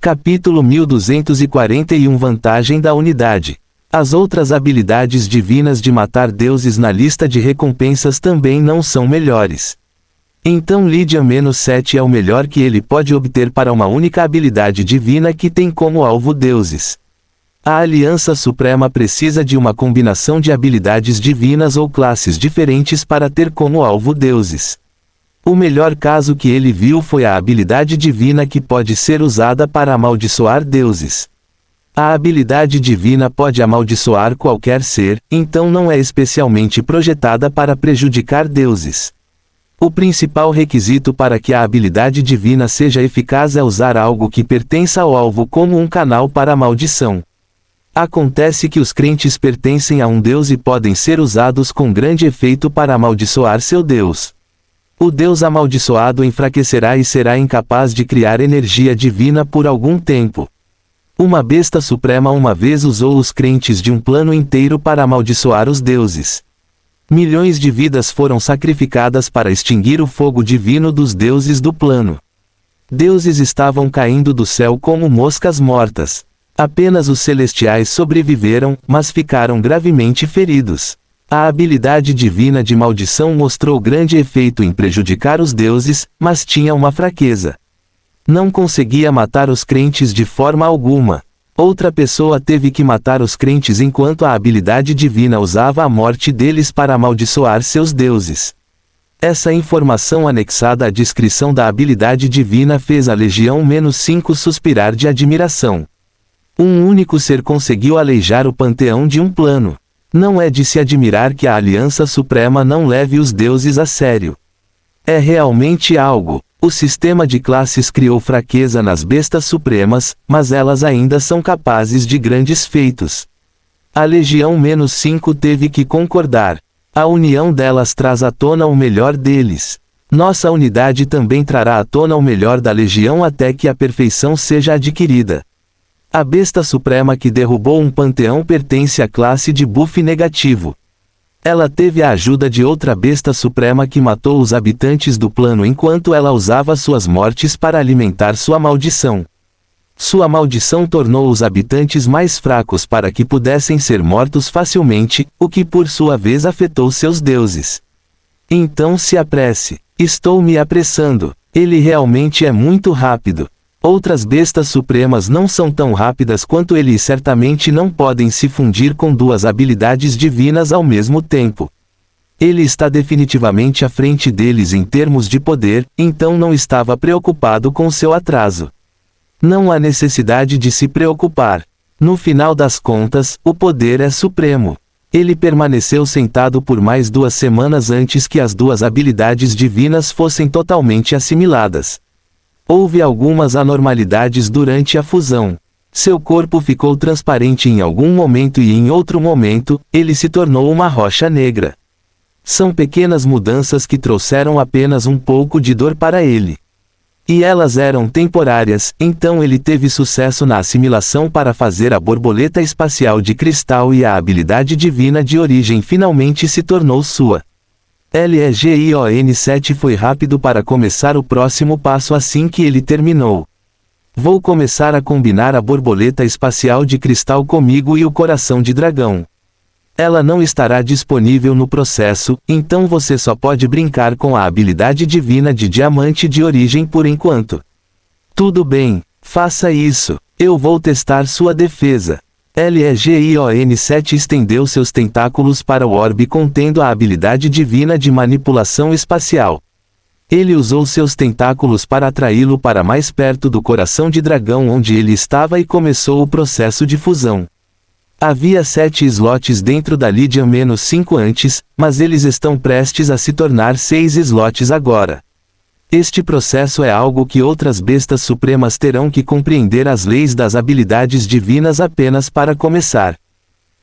Capítulo 1241 Vantagem da unidade. As outras habilidades divinas de matar deuses na lista de recompensas também não são melhores. Então Lydian-7 é o melhor que ele pode obter para uma única habilidade divina que tem como alvo deuses. A Aliança Suprema precisa de uma combinação de habilidades divinas ou classes diferentes para ter como alvo deuses. O melhor caso que ele viu foi a habilidade divina que pode ser usada para amaldiçoar deuses. A habilidade divina pode amaldiçoar qualquer ser, então não é especialmente projetada para prejudicar deuses. O principal requisito para que a habilidade divina seja eficaz é usar algo que pertença ao alvo como um canal para a maldição. Acontece que os crentes pertencem a um deus e podem ser usados com grande efeito para amaldiçoar seu deus. O deus amaldiçoado enfraquecerá e será incapaz de criar energia divina por algum tempo. Uma besta suprema uma vez usou os crentes de um plano inteiro para amaldiçoar os deuses. Milhões de vidas foram sacrificadas para extinguir o fogo divino dos deuses do plano. Deuses estavam caindo do céu como moscas mortas. Apenas os celestiais sobreviveram, mas ficaram gravemente feridos. A habilidade divina de maldição mostrou grande efeito em prejudicar os deuses, mas tinha uma fraqueza. Não conseguia matar os crentes de forma alguma. Outra pessoa teve que matar os crentes enquanto a habilidade divina usava a morte deles para amaldiçoar seus deuses. Essa informação anexada à descrição da habilidade divina fez a Legião-5 suspirar de admiração. Um único ser conseguiu aleijar o panteão de um plano. Não é de se admirar que a Aliança Suprema não leve os deuses a sério. É realmente algo. O sistema de classes criou fraqueza nas bestas supremas, mas elas ainda são capazes de grandes feitos. A Legião-5 teve que concordar. A união delas traz à tona o melhor deles. Nossa unidade também trará à tona o melhor da Legião até que a perfeição seja adquirida. A besta suprema que derrubou um panteão pertence à classe de buff negativo. Ela teve a ajuda de outra besta suprema que matou os habitantes do plano enquanto ela usava suas mortes para alimentar sua maldição. Sua maldição tornou os habitantes mais fracos para que pudessem ser mortos facilmente, o que por sua vez afetou seus deuses. Então se apresse. Estou me apressando. Ele realmente é muito rápido. Outras bestas supremas não são tão rápidas quanto ele e certamente não podem se fundir com duas habilidades divinas ao mesmo tempo. Ele está definitivamente à frente deles em termos de poder, então não estava preocupado com seu atraso. Não há necessidade de se preocupar. No final das contas, o poder é supremo. Ele permaneceu sentado por mais 2 semanas antes que as duas habilidades divinas fossem totalmente assimiladas. Houve algumas anormalidades durante a fusão. Seu corpo ficou transparente em algum momento e em outro momento, ele se tornou uma rocha negra. São pequenas mudanças que trouxeram apenas um pouco de dor para ele. E elas eram temporárias, então ele teve sucesso na assimilação para fazer a borboleta espacial de cristal e a habilidade divina de origem finalmente se tornou sua. Legion-7 foi rápido para começar o próximo passo assim que ele terminou. Vou começar a combinar a borboleta espacial de cristal comigo e o coração de dragão. Ela não estará disponível no processo, então você só pode brincar com a habilidade divina de diamante de origem por enquanto. Tudo bem, faça isso. Eu vou testar sua defesa. Legion-7 estendeu seus tentáculos para o orbe contendo a habilidade divina de manipulação espacial. Ele usou seus tentáculos para atraí-lo para mais perto do coração de dragão onde ele estava e começou o processo de fusão. Havia 7 slots dentro da Lydian-5 antes, mas eles estão prestes a se tornar 6 slots agora. Este processo é algo que outras bestas supremas terão que compreender as leis das habilidades divinas apenas para começar.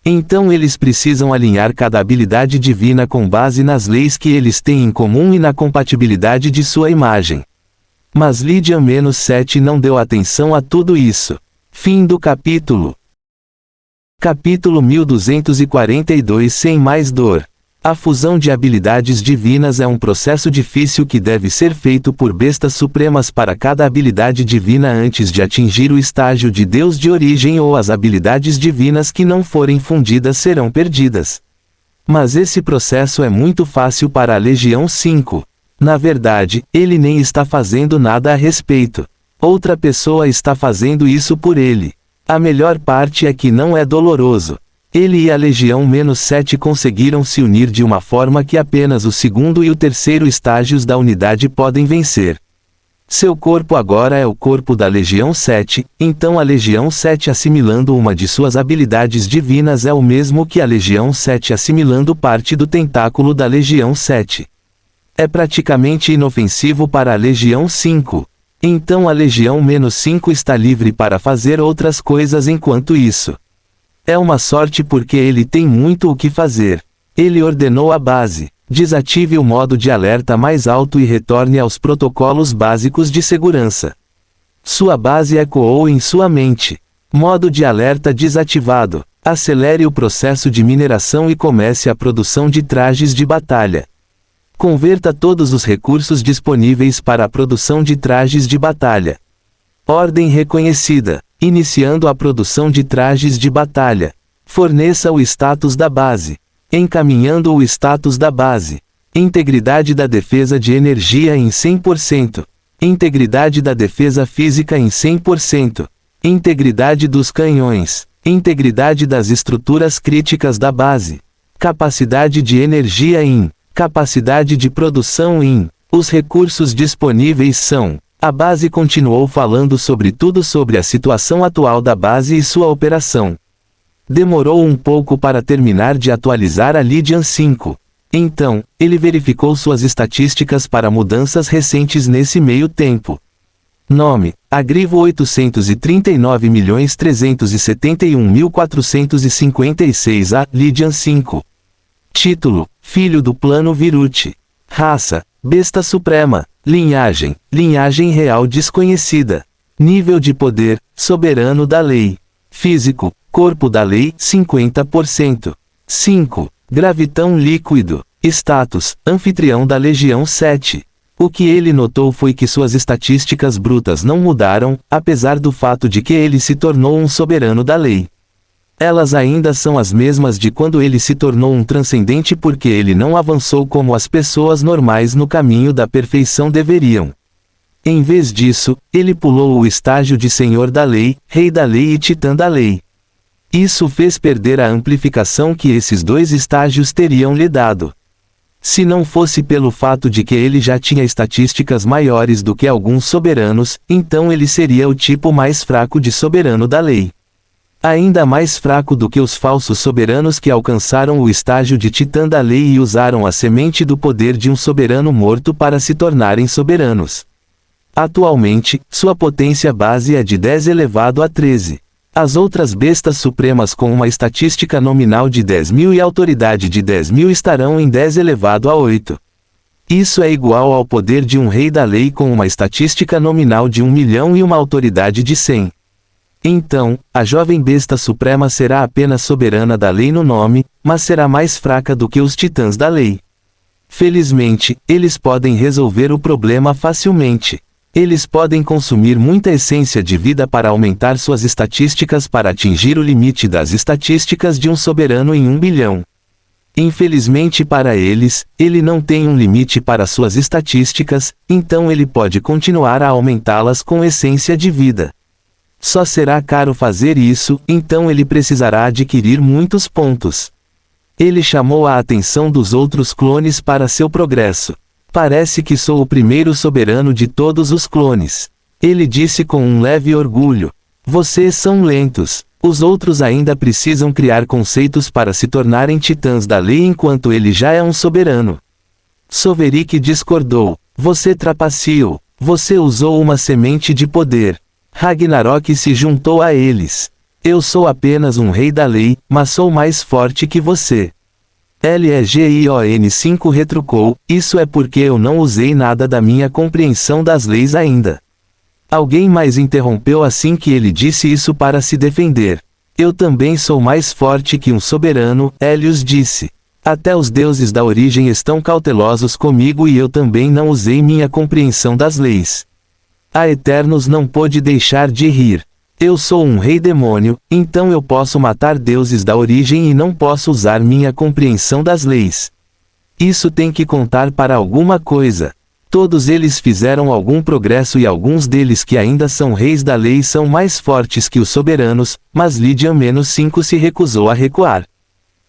Então eles precisam alinhar cada habilidade divina com base nas leis que eles têm em comum e na compatibilidade de sua imagem. Mas Lydian-7 não deu atenção a tudo isso. Fim do capítulo. Capítulo 1242 Sem mais dor. A fusão de habilidades divinas é um processo difícil que deve ser feito por bestas supremas para cada habilidade divina antes de atingir o estágio de Deus de origem, ou as habilidades divinas que não forem fundidas serão perdidas. Mas esse processo é muito fácil para a Legião 5. Na verdade, ele nem está fazendo nada a respeito. Outra pessoa está fazendo isso por ele. A melhor parte é que não é doloroso. Ele e a Legião-7 conseguiram se unir de uma forma que apenas o segundo e o terceiro estágios da unidade podem vencer. Seu corpo agora é o corpo da Legião 7, então a Legião 7 assimilando uma de suas habilidades divinas é o mesmo que a Legião 7 assimilando parte do tentáculo da Legião 7. É praticamente inofensivo para a Legião 5. Então a Legião-5 está livre para fazer outras coisas enquanto isso. É uma sorte porque ele tem muito o que fazer. Ele ordenou à base: desative o modo de alerta mais alto e retorne aos protocolos básicos de segurança. Sua base ecoou em sua mente. Modo de alerta desativado. Acelere o processo de mineração e comece a produção de trajes de batalha. Converta todos os recursos disponíveis para a produção de trajes de batalha. Ordem reconhecida. Iniciando a produção de trajes de batalha. Forneça o status da base. Encaminhando o status da base. Integridade da defesa de energia em 100%. Integridade da defesa física em 100%. Integridade dos canhões. Integridade das estruturas críticas da base. Capacidade de energia em. Capacidade de produção em. Os recursos disponíveis são. A base continuou falando sobre tudo sobre a situação atual da base e sua operação. Demorou um pouco para terminar de atualizar a Legion 5. Então, ele verificou suas estatísticas para mudanças recentes nesse meio tempo. Nome: Agrivo 839.371.456 a Legion 5. Título: Filho do Plano Viruti. Raça: Besta Suprema. Linhagem: Linhagem real desconhecida. Nível de poder: Soberano da lei. Físico: Corpo da lei 50%. 5. Gravitão líquido. Status: Anfitrião da Legião 7. O que ele notou foi que suas estatísticas brutas não mudaram, apesar do fato de que ele se tornou um soberano da lei. Elas ainda são as mesmas de quando ele se tornou um transcendente, porque ele não avançou como as pessoas normais no caminho da perfeição deveriam. Em vez disso, ele pulou o estágio de Senhor da Lei, Rei da Lei e Titã da Lei. Isso fez perder a amplificação que esses dois estágios teriam lhe dado. Se não fosse pelo fato de que ele já tinha estatísticas maiores do que alguns soberanos, então ele seria o tipo mais fraco de soberano da lei. Ainda mais fraco do que os falsos soberanos que alcançaram o estágio de Titã da Lei e usaram a semente do poder de um soberano morto para se tornarem soberanos. Atualmente, sua potência base é de 10 elevado a 13. As outras bestas supremas com uma estatística nominal de 10.000 e autoridade de 10.000 estarão em 10 elevado a 8. Isso é igual ao poder de um rei da lei com uma estatística nominal de 1 milhão e uma autoridade de 100. Então, a jovem besta suprema será apenas soberana da lei no nome, mas será mais fraca do que os titãs da lei. Felizmente, eles podem resolver o problema facilmente. Eles podem consumir muita essência de vida para aumentar suas estatísticas para atingir o limite das estatísticas de um soberano em 1 bilhão. Infelizmente para eles, ele não tem um limite para suas estatísticas, então ele pode continuar a aumentá-las com essência de vida. Só será caro fazer isso, então ele precisará adquirir muitos pontos. Ele chamou a atenção dos outros clones para seu progresso. Parece que sou o primeiro soberano de todos os clones. Ele disse com um leve orgulho. Vocês são lentos. Os outros ainda precisam criar conceitos para se tornarem titãs da lei enquanto ele já é um soberano. Soverik discordou. Você trapaceou. Você usou uma semente de poder. Ragnarok se juntou a eles. Eu sou apenas um rei da lei, mas sou mais forte que você. Legion 5 retrucou, isso é porque eu não usei nada da minha compreensão das leis ainda. Alguém mais interrompeu assim que ele disse isso para se defender. Eu também sou mais forte que um soberano, Helios disse. Até os deuses da origem estão cautelosos comigo e eu também não usei minha compreensão das leis. A Eternos não pôde deixar de rir. Eu sou um rei demônio, então eu posso matar deuses da origem e não posso usar minha compreensão das leis. Isso tem que contar para alguma coisa. Todos eles fizeram algum progresso e alguns deles que ainda são reis da lei são mais fortes que os soberanos, mas Lydian-5 se recusou a recuar.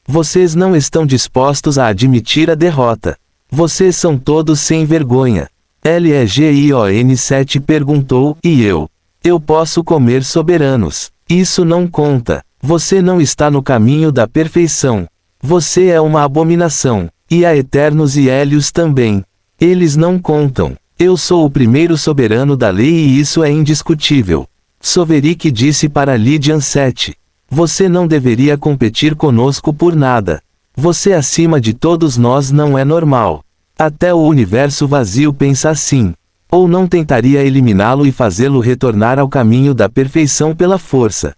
Vocês não estão dispostos a admitir a derrota. Vocês são todos sem vergonha. Legion 7 perguntou, e eu? Eu posso comer soberanos. Isso não conta. Você não está no caminho da perfeição. Você é uma abominação. E a Eternos e Hélios também. Eles não contam. Eu sou o primeiro soberano da lei e isso é indiscutível. Soveric disse para Lydian 7. Você não deveria competir conosco por nada. Você acima de todos nós não é normal. Até o universo vazio pensa assim. Ou não tentaria eliminá-lo e fazê-lo retornar ao caminho da perfeição pela força.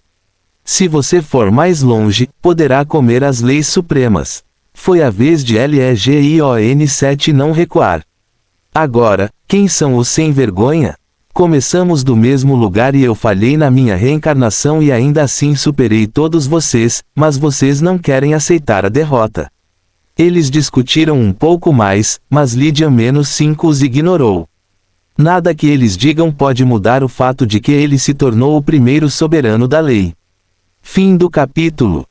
Se você for mais longe, poderá comer as leis supremas. Foi a vez de Legion 7 não recuar. Agora, quem são os sem vergonha? Começamos do mesmo lugar e eu falhei na minha reencarnação e ainda assim superei todos vocês, mas vocês não querem aceitar a derrota. Eles discutiram um pouco mais, mas Lydian-5 os ignorou. Nada que eles digam pode mudar o fato de que ele se tornou o primeiro soberano da lei. Fim do capítulo.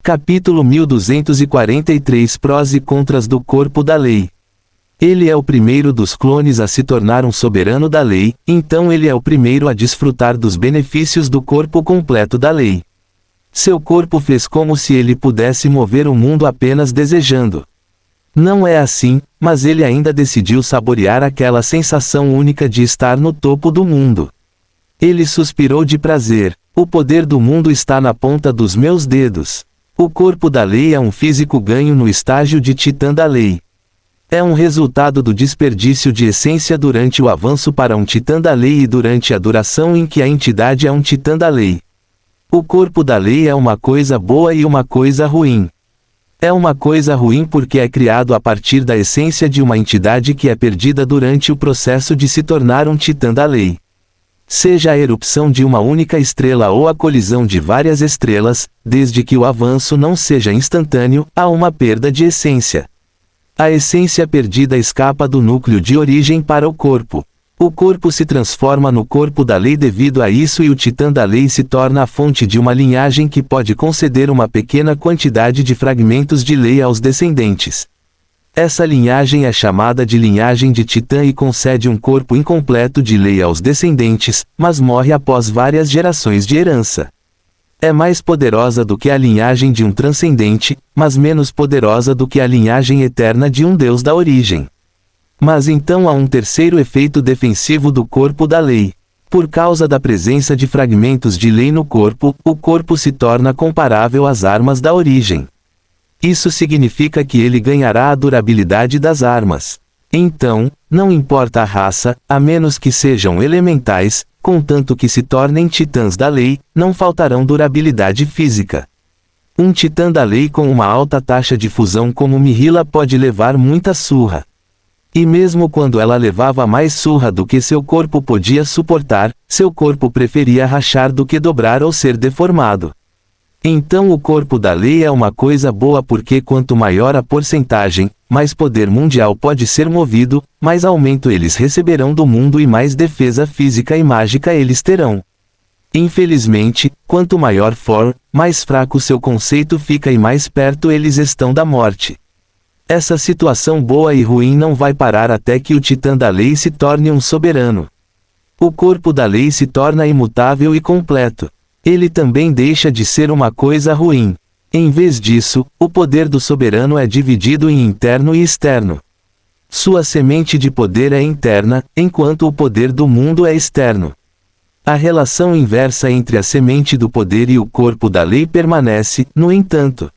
Capítulo 1243 Prós e contras do corpo da lei. Ele é o primeiro dos clones a se tornar um soberano da lei, então ele é o primeiro a desfrutar dos benefícios do corpo completo da lei. Seu corpo fez como se ele pudesse mover o mundo apenas desejando. Não é assim, mas ele ainda decidiu saborear aquela sensação única de estar no topo do mundo. Ele suspirou de prazer. O poder do mundo está na ponta dos meus dedos. O corpo da lei é um físico ganho no estágio de titã da lei. É um resultado do desperdício de essência durante o avanço para um titã da lei e durante a duração em que a entidade é um titã da lei. O corpo da lei é uma coisa boa e uma coisa ruim. É uma coisa ruim porque é criado a partir da essência de uma entidade que é perdida durante o processo de se tornar um titã da lei. Seja a erupção de uma única estrela ou a colisão de várias estrelas, desde que o avanço não seja instantâneo, há uma perda de essência. A essência perdida escapa do núcleo de origem para o corpo. O corpo se transforma no corpo da lei devido a isso e o titã da lei se torna a fonte de uma linhagem que pode conceder uma pequena quantidade de fragmentos de lei aos descendentes. Essa linhagem é chamada de linhagem de titã e concede um corpo incompleto de lei aos descendentes, mas morre após várias gerações de herança. É mais poderosa do que a linhagem de um transcendente, mas menos poderosa do que a linhagem eterna de um deus da origem. Mas então há um terceiro efeito defensivo do corpo da lei. Por causa da presença de fragmentos de lei no corpo, o corpo se torna comparável às armas da origem. Isso significa que ele ganhará a durabilidade das armas. Então, não importa a raça, a menos que sejam elementais, contanto que se tornem titãs da lei, não faltarão durabilidade física. Um titã da lei com uma alta taxa de fusão como Mihila pode levar muita surra. E mesmo quando ela levava mais surra do que seu corpo podia suportar, seu corpo preferia rachar do que dobrar ou ser deformado. Então o corpo da lei é uma coisa boa porque quanto maior a porcentagem, mais poder mundial pode ser movido, mais aumento eles receberão do mundo e mais defesa física e mágica eles terão. Infelizmente, quanto maior for, mais fraco seu conceito fica e mais perto eles estão da morte. Essa situação boa e ruim não vai parar até que o titã da lei se torne um soberano. O corpo da lei se torna imutável e completo. Ele também deixa de ser uma coisa ruim. Em vez disso, o poder do soberano é dividido em interno e externo. Sua semente de poder é interna, enquanto o poder do mundo é externo. A relação inversa entre a semente do poder e o corpo da lei permanece, no entanto.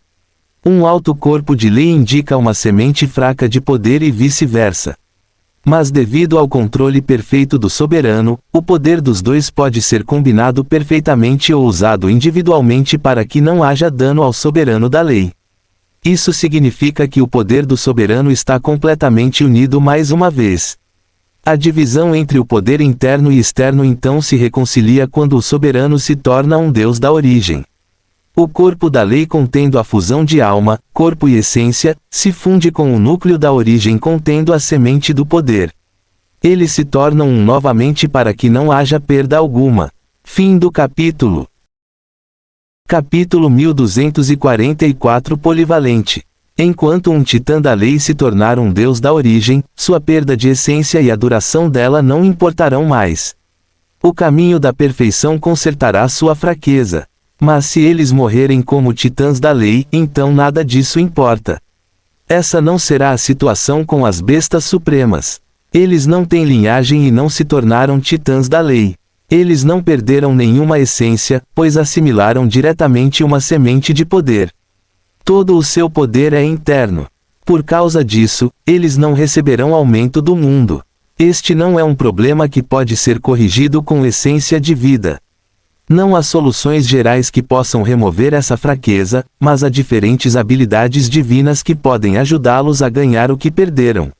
Um alto corpo de lei indica uma semente fraca de poder e vice-versa. Mas devido ao controle perfeito do soberano, o poder dos dois pode ser combinado perfeitamente ou usado individualmente para que não haja dano ao soberano da lei. Isso significa que o poder do soberano está completamente unido mais uma vez. A divisão entre o poder interno e externo então se reconcilia quando o soberano se torna um Deus da origem. O corpo da lei contendo a fusão de alma, corpo e essência, se funde com o núcleo da origem contendo a semente do poder. Eles se tornam um novamente para que não haja perda alguma. Fim do capítulo. Capítulo 1244 Polivalente. Enquanto um titã da lei se tornar um Deus da origem, sua perda de essência e a duração dela não importarão mais. O caminho da perfeição consertará sua fraqueza. Mas se eles morrerem como titãs da lei, então nada disso importa. Essa não será a situação com as bestas supremas. Eles não têm linhagem e não se tornaram titãs da lei. Eles não perderam nenhuma essência, pois assimilaram diretamente uma semente de poder. Todo o seu poder é interno. Por causa disso, eles não receberão aumento do mundo. Este não é um problema que pode ser corrigido com essência de vida. Não há soluções gerais que possam remover essa fraqueza, mas há diferentes habilidades divinas que podem ajudá-los a ganhar o que perderam.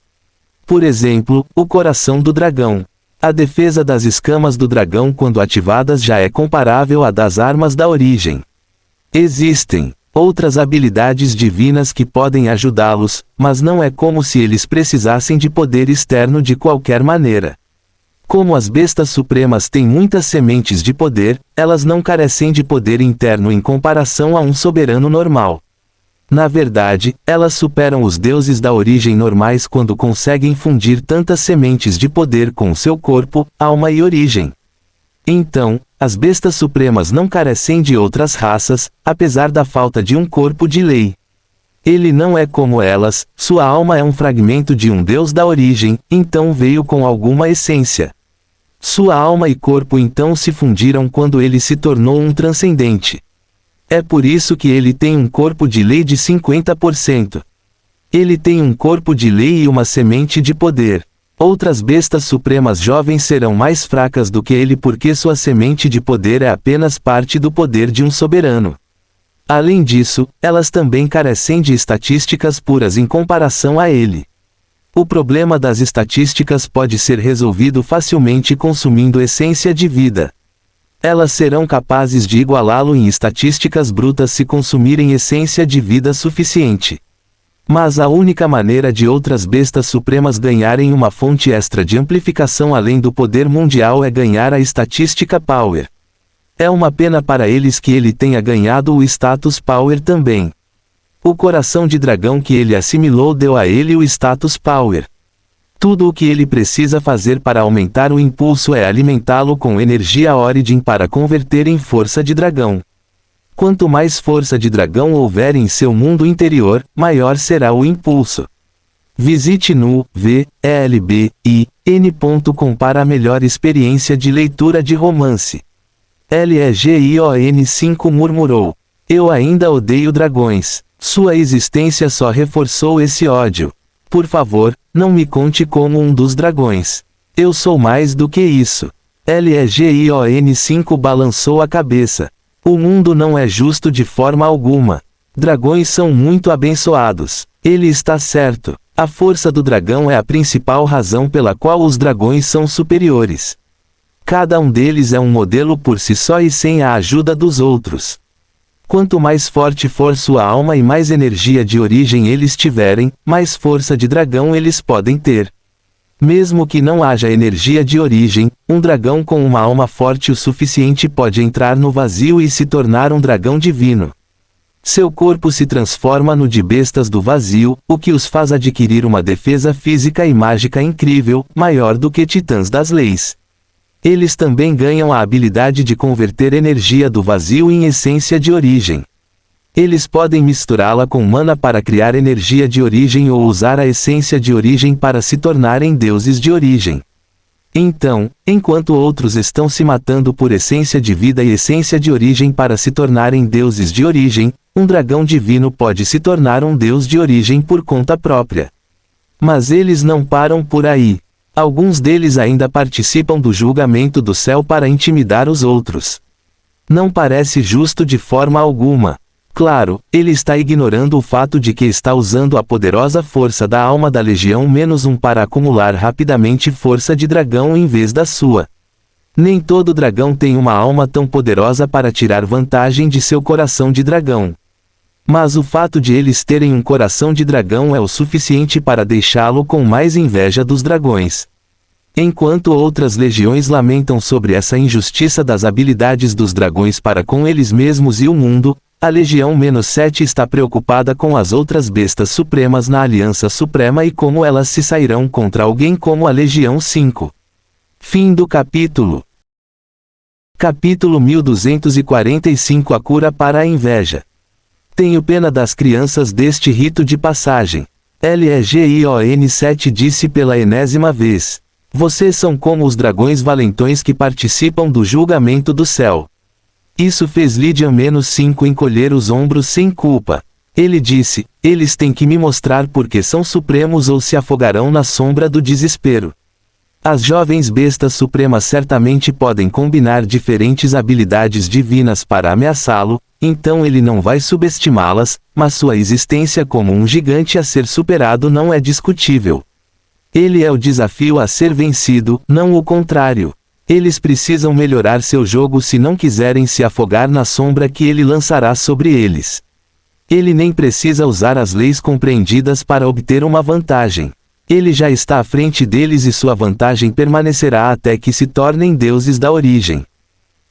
Por exemplo, o coração do dragão. A defesa das escamas do dragão quando ativadas já é comparável à das armas da origem. Existem outras habilidades divinas que podem ajudá-los, mas não é como se eles precisassem de poder externo de qualquer maneira. Como as bestas supremas têm muitas sementes de poder, elas não carecem de poder interno em comparação a um soberano normal. Na verdade, elas superam os deuses da origem normais quando conseguem fundir tantas sementes de poder com seu corpo, alma e origem. Então, as bestas supremas não carecem de outras raças, apesar da falta de um corpo de lei. Ele não é como elas, sua alma é um fragmento de um deus da origem, então veio com alguma essência. Sua alma e corpo então se fundiram quando ele se tornou um transcendente. É por isso que ele tem um corpo de lei de 50%. Ele tem um corpo de lei e uma semente de poder. Outras bestas supremas jovens serão mais fracas do que ele porque sua semente de poder é apenas parte do poder de um soberano. Além disso, elas também carecem de estatísticas puras em comparação a ele. O problema das estatísticas pode ser resolvido facilmente consumindo essência de vida. Elas serão capazes de igualá-lo em estatísticas brutas se consumirem essência de vida suficiente. Mas a única maneira de outras bestas supremas ganharem uma fonte extra de amplificação além do poder mundial é ganhar a estatística Power. É uma pena para eles que ele tenha ganhado o status Power também. O coração de dragão que ele assimilou deu a ele o status Power. Tudo o que ele precisa fazer para aumentar o impulso é alimentá-lo com energia Origin para converter em força de dragão. Quanto mais força de dragão houver em seu mundo interior, maior será o impulso. Visite no VLBIN.com para a melhor experiência de leitura de romance. LEGION5 murmurou. Eu ainda odeio dragões. Sua existência só reforçou esse ódio. Por favor, não me conte como um dos dragões. Eu sou mais do que isso. LEGION5 balançou a cabeça. O mundo não é justo de forma alguma. Dragões são muito abençoados. Ele está certo. A força do dragão é a principal razão pela qual os dragões são superiores. Cada um deles é um modelo por si só e sem a ajuda dos outros. Quanto mais forte for sua alma e mais energia de origem eles tiverem, mais força de dragão eles podem ter. Mesmo que não haja energia de origem, um dragão com uma alma forte o suficiente pode entrar no vazio e se tornar um dragão divino. Seu corpo se transforma no de bestas do vazio, o que os faz adquirir uma defesa física e mágica incrível, maior do que titãs das leis. Eles também ganham a habilidade de converter energia do vazio em essência de origem. Eles podem misturá-la com mana para criar energia de origem ou usar a essência de origem para se tornarem deuses de origem. Então, enquanto outros estão se matando por essência de vida e essência de origem para se tornarem deuses de origem, um dragão divino pode se tornar um deus de origem por conta própria. Mas eles não param por aí. Alguns deles ainda participam do julgamento do céu para intimidar os outros. Não parece justo de forma alguma. Claro, ele está ignorando o fato de que está usando a poderosa força da alma da Legião -1 para acumular rapidamente força de dragão em vez da sua. Nem todo dragão tem uma alma tão poderosa para tirar vantagem de seu coração de dragão. Mas o fato de eles terem um coração de dragão é o suficiente para deixá-lo com mais inveja dos dragões. Enquanto outras legiões lamentam sobre essa injustiça das habilidades dos dragões para com eles mesmos e o mundo, a Legião -7 está preocupada com as outras bestas supremas na Aliança Suprema e como elas se sairão contra alguém como a Legião 5. Fim do capítulo. Capítulo 1245 A cura para a inveja. Tenho pena das crianças deste rito de passagem. Legion 7 disse pela enésima vez. Vocês são como os dragões valentões que participam do julgamento do céu. Isso fez Legion -5 encolher os ombros sem culpa. Ele disse, eles têm que me mostrar porque são supremos ou se afogarão na sombra do desespero. As jovens bestas supremas certamente podem combinar diferentes habilidades divinas para ameaçá-lo, então ele não vai subestimá-las, mas sua existência como um gigante a ser superado não é discutível. Ele é o desafio a ser vencido, não o contrário. Eles precisam melhorar seu jogo se não quiserem se afogar na sombra que ele lançará sobre eles. Ele nem precisa usar as leis compreendidas para obter uma vantagem. Ele já está à frente deles e sua vantagem permanecerá até que se tornem deuses da origem.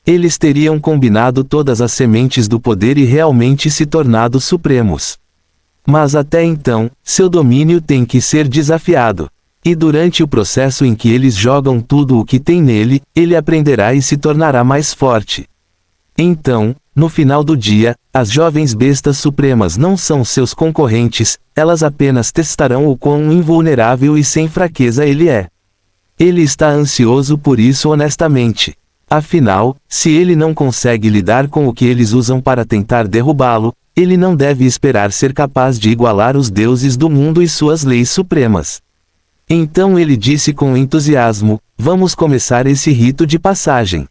Eles teriam combinado todas as sementes do poder e realmente se tornado supremos. Mas até então, seu domínio tem que ser desafiado. E durante o processo em que eles jogam tudo o que tem nele, ele aprenderá e se tornará mais forte. Então, no final do dia, as jovens bestas supremas não são seus concorrentes, elas apenas testarão o quão invulnerável e sem fraqueza ele é. Ele está ansioso por isso honestamente. Afinal, se ele não consegue lidar com o que eles usam para tentar derrubá-lo, ele não deve esperar ser capaz de igualar os deuses do mundo e suas leis supremas. Então ele disse com entusiasmo, vamos começar esse rito de passagem.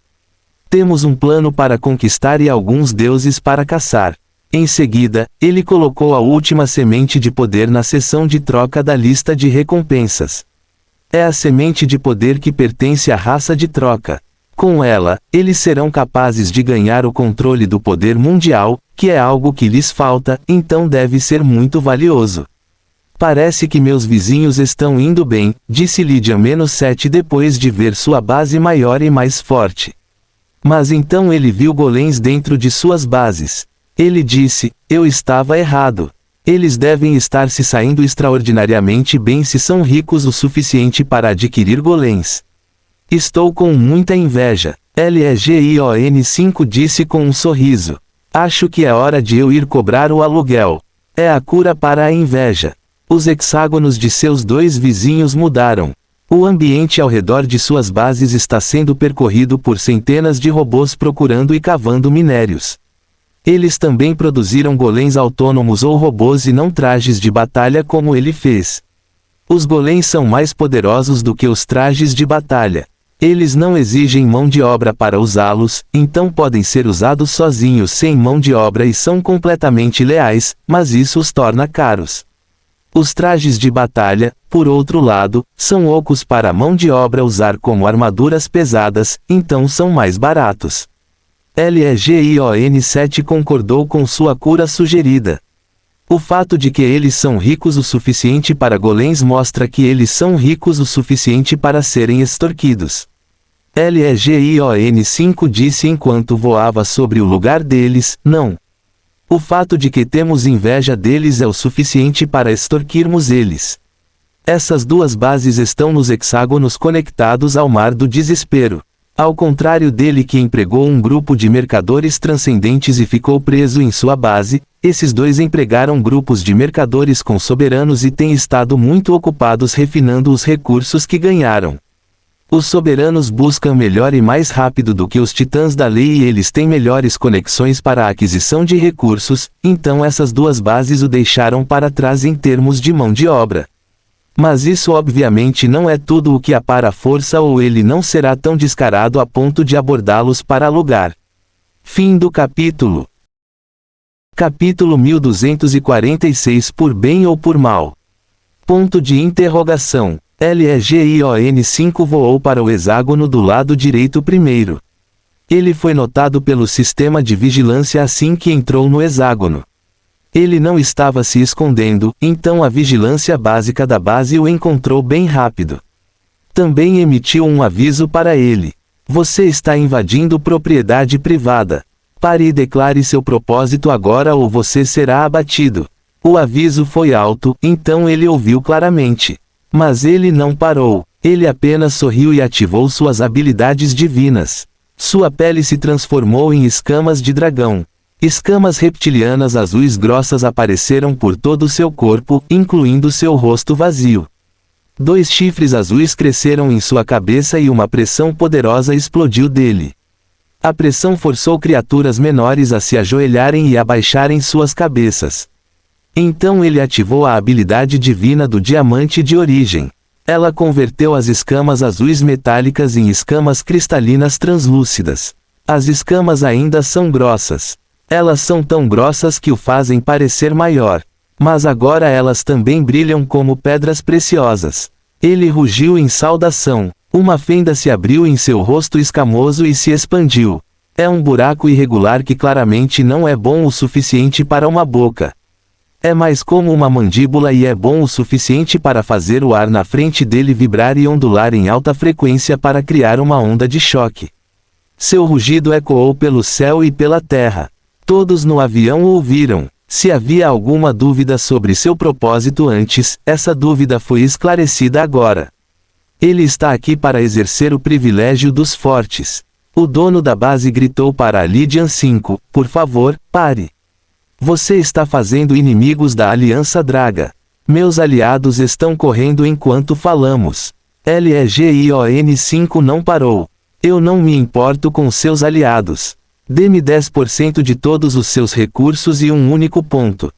Temos um plano para conquistar e alguns deuses para caçar. Em seguida, ele colocou a última semente de poder na seção de troca da lista de recompensas. É a semente de poder que pertence à raça de troca. Com ela, eles serão capazes de ganhar o controle do poder mundial, que é algo que lhes falta, então deve ser muito valioso. Parece que meus vizinhos estão indo bem, disse Legion -7 depois de ver sua base maior e mais forte. Mas então ele viu golems dentro de suas bases. Ele disse, eu estava errado. Eles devem estar se saindo extraordinariamente bem se são ricos o suficiente para adquirir golems. Estou com muita inveja. Legion 5 disse com um sorriso. Acho que é hora de eu ir cobrar o aluguel. É a cura para a inveja. Os hexágonos de seus dois vizinhos mudaram. O ambiente ao redor de suas bases está sendo percorrido por centenas de robôs procurando e cavando minérios. Eles também produziram golems autônomos ou robôs e não trajes de batalha como ele fez. Os golems são mais poderosos do que os trajes de batalha. Eles não exigem mão de obra para usá-los, então podem ser usados sozinhos sem mão de obra e são completamente leais, mas isso os torna caros. Os trajes de batalha, por outro lado, são ocos para a mão de obra usar como armaduras pesadas, então são mais baratos. Legion 7 concordou com sua cura sugerida. O fato de que eles são ricos o suficiente para golems mostra que eles são ricos o suficiente para serem extorquidos. Legion 5 disse enquanto voava sobre o lugar deles, não. O fato de que temos inveja deles é o suficiente para extorquirmos eles. Essas duas bases estão nos hexágonos conectados ao mar do desespero. Ao contrário dele que empregou um grupo de mercadores transcendentes e ficou preso em sua base, esses dois empregaram grupos de mercadores com soberanos e têm estado muito ocupados refinando os recursos que ganharam. Os soberanos buscam melhor e mais rápido do que os titãs da lei e eles têm melhores conexões para a aquisição de recursos, então essas duas bases o deixaram para trás em termos de mão de obra. Mas isso obviamente não é tudo o que há para a força ou ele não será tão descarado a ponto de abordá-los para alugar. Fim do capítulo. Capítulo 1246 Por bem ou por mal? Ponto de interrogação. LEGION5 voou para o hexágono do lado direito primeiro. Ele foi notado pelo sistema de vigilância assim que entrou no hexágono. Ele não estava se escondendo, então a vigilância básica da base o encontrou bem rápido. Também emitiu um aviso para ele. Você está invadindo propriedade privada. Pare e declare seu propósito agora ou você será abatido. O aviso foi alto, então ele ouviu claramente. Mas ele não parou. Ele apenas sorriu e ativou suas habilidades divinas. Sua pele se transformou em escamas de dragão. Escamas reptilianas azuis grossas apareceram por todo o seu corpo, incluindo seu rosto vazio. 2 chifres azuis cresceram em sua cabeça e uma pressão poderosa explodiu dele. A pressão forçou criaturas menores a se ajoelharem e abaixarem suas cabeças. Então ele ativou a habilidade divina do diamante de origem. Ela converteu as escamas azuis metálicas em escamas cristalinas translúcidas. As escamas ainda são grossas. Elas são tão grossas que o fazem parecer maior. Mas agora elas também brilham como pedras preciosas. Ele rugiu em saudação. Uma fenda se abriu em seu rosto escamoso e se expandiu. É um buraco irregular que claramente não é bom o suficiente para uma boca. É mais como uma mandíbula e é bom o suficiente para fazer o ar na frente dele vibrar e ondular em alta frequência para criar uma onda de choque. Seu rugido ecoou pelo céu e pela terra. Todos no avião o ouviram. Se havia alguma dúvida sobre seu propósito antes, essa dúvida foi esclarecida agora. Ele está aqui para exercer o privilégio dos fortes. O dono da base gritou para a Lydian 5, por favor, pare. Você está fazendo inimigos da Aliança Draga. Meus aliados estão correndo enquanto falamos. LEGION5 não parou. Eu não me importo com seus aliados. Dê-me 10% de todos os seus recursos e um único ponto.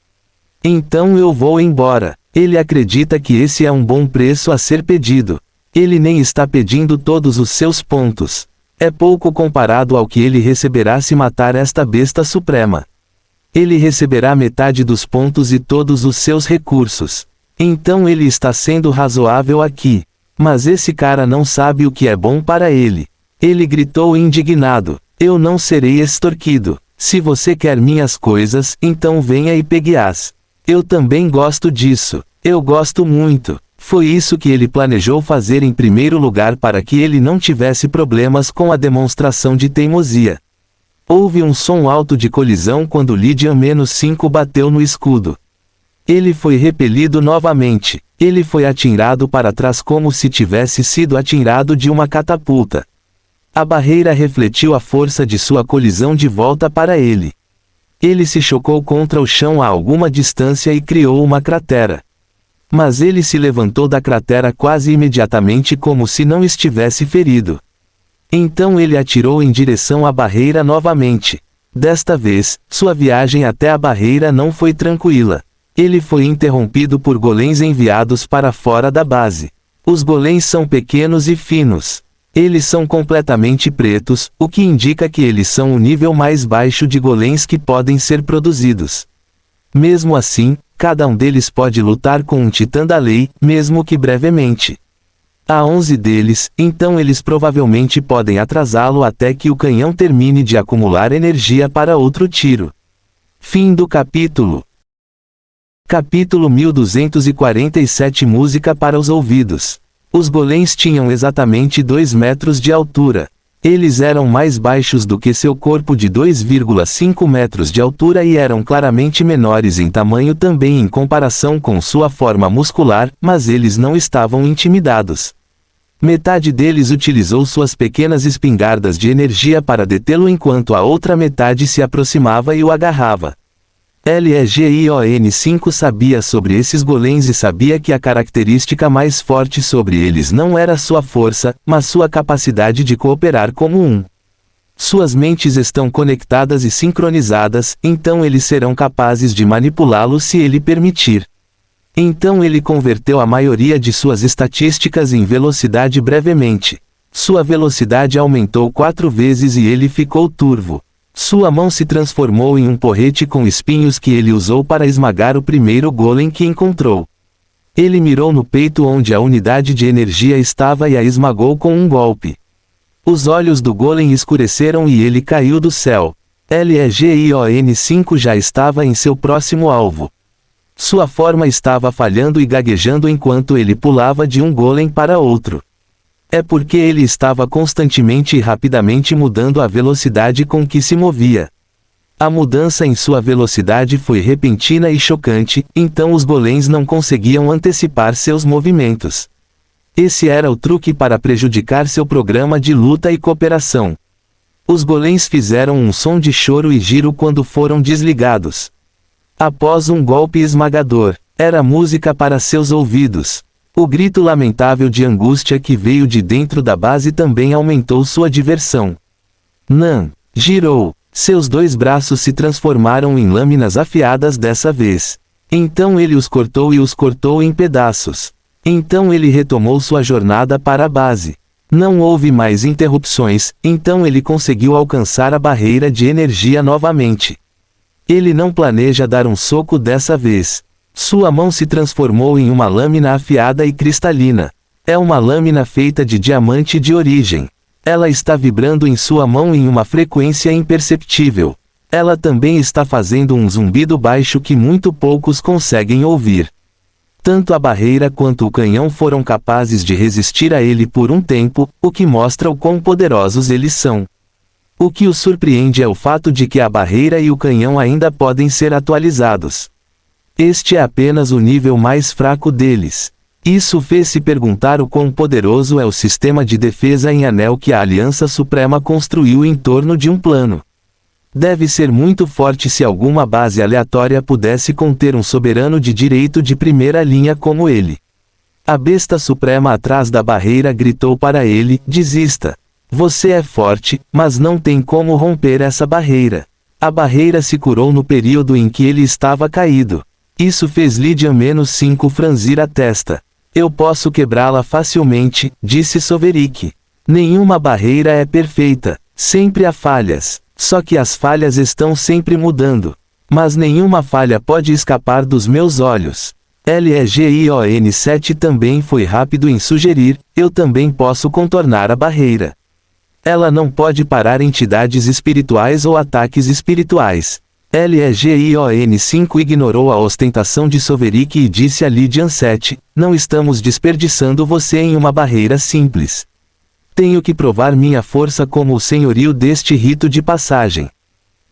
Então eu vou embora. Ele acredita que esse é um bom preço a ser pedido. Ele nem está pedindo todos os seus pontos. É pouco comparado ao que ele receberá se matar esta besta suprema. Ele receberá metade dos pontos e todos os seus recursos. Então ele está sendo razoável aqui. Mas esse cara não sabe o que é bom para ele. Ele gritou indignado. Eu não serei extorquido. Se você quer minhas coisas, então venha e pegue-as. Eu também gosto disso. Eu gosto muito. Foi isso que ele planejou fazer em primeiro lugar para que ele não tivesse problemas com a demonstração de teimosia. Houve um som alto de colisão quando Lydian-5 bateu no escudo. Ele foi repelido novamente. Ele foi atirado para trás como se tivesse sido atirado de uma catapulta. A barreira refletiu a força de sua colisão de volta para ele. Ele se chocou contra o chão a alguma distância e criou uma cratera. Mas ele se levantou da cratera quase imediatamente como se não estivesse ferido. Então ele atirou em direção à barreira novamente. Desta vez, sua viagem até a barreira não foi tranquila. Ele foi interrompido por golems enviados para fora da base. Os golems são pequenos e finos. Eles são completamente pretos, o que indica que eles são o nível mais baixo de golems que podem ser produzidos. Mesmo assim, cada um deles pode lutar com um titã da lei, mesmo que brevemente. Há 11 deles, então eles provavelmente podem atrasá-lo até que o canhão termine de acumular energia para outro tiro. Fim do capítulo. Capítulo 1247 Música para os ouvidos. Os golems tinham exatamente 2 metros de altura. Eles eram mais baixos do que seu corpo de 2,5 metros de altura e eram claramente menores em tamanho também em comparação com sua forma muscular, mas eles não estavam intimidados. Metade deles utilizou suas pequenas espingardas de energia para detê-lo enquanto a outra metade se aproximava e o agarrava. LEGION5 sabia sobre esses golems e sabia que a característica mais forte sobre eles não era sua força, mas sua capacidade de cooperar como um. Suas mentes estão conectadas e sincronizadas, então eles serão capazes de manipulá-lo se ele permitir. Então ele converteu a maioria de suas estatísticas em velocidade brevemente. Sua velocidade aumentou 4 vezes e ele ficou turvo. Sua mão se transformou em um porrete com espinhos que ele usou para esmagar o primeiro golem que encontrou. Ele mirou no peito onde a unidade de energia estava e a esmagou com um golpe. Os olhos do golem escureceram e ele caiu do céu. Legion 5 já estava em seu próximo alvo. Sua forma estava falhando e gaguejando enquanto ele pulava de um golem para outro. É porque ele estava constantemente e rapidamente mudando a velocidade com que se movia. A mudança em sua velocidade foi repentina e chocante, então os golems não conseguiam antecipar seus movimentos. Esse era o truque para prejudicar seu programa de luta e cooperação. Os golems fizeram um som de choro e giro quando foram desligados. Após um golpe esmagador, era música para seus ouvidos. O grito lamentável de angústia que veio de dentro da base também aumentou sua diversão. Nan girou. Seus dois braços se transformaram em lâminas afiadas dessa vez. Então ele os cortou e os cortou em pedaços. Então ele retomou sua jornada para a base. Não houve mais interrupções, então ele conseguiu alcançar a barreira de energia novamente. Ele não planeja dar um soco dessa vez. Sua mão se transformou em uma lâmina afiada e cristalina. É uma lâmina feita de diamante de origem. Ela está vibrando em sua mão em uma frequência imperceptível. Ela também está fazendo um zumbido baixo que muito poucos conseguem ouvir. Tanto a barreira quanto o canhão foram capazes de resistir a ele por um tempo, o que mostra o quão poderosos eles são. O que os surpreende é o fato de que a barreira e o canhão ainda podem ser atualizados. Este é apenas o nível mais fraco deles. Isso fez se perguntar o quão poderoso é o sistema de defesa em anel que a Aliança Suprema construiu em torno de um plano. Deve ser muito forte se alguma base aleatória pudesse conter um soberano de direito de primeira linha como ele. A besta suprema atrás da barreira gritou para ele: desista. Você é forte, mas não tem como romper essa barreira. A barreira se curou no período em que ele estava caído. Isso fez Legion 5 franzir a testa. Eu posso quebrá-la facilmente, disse Soverick. Nenhuma barreira é perfeita. Sempre há falhas. Só que as falhas estão sempre mudando. Mas nenhuma falha pode escapar dos meus olhos. Legion 7 também foi rápido em sugerir: eu também posso contornar a barreira. Ela não pode parar entidades espirituais ou ataques espirituais. Legion 5 ignorou a ostentação de Soverick e disse a Legion 7: não estamos desperdiçando você em uma barreira simples. Tenho que provar minha força como o senhorio deste rito de passagem.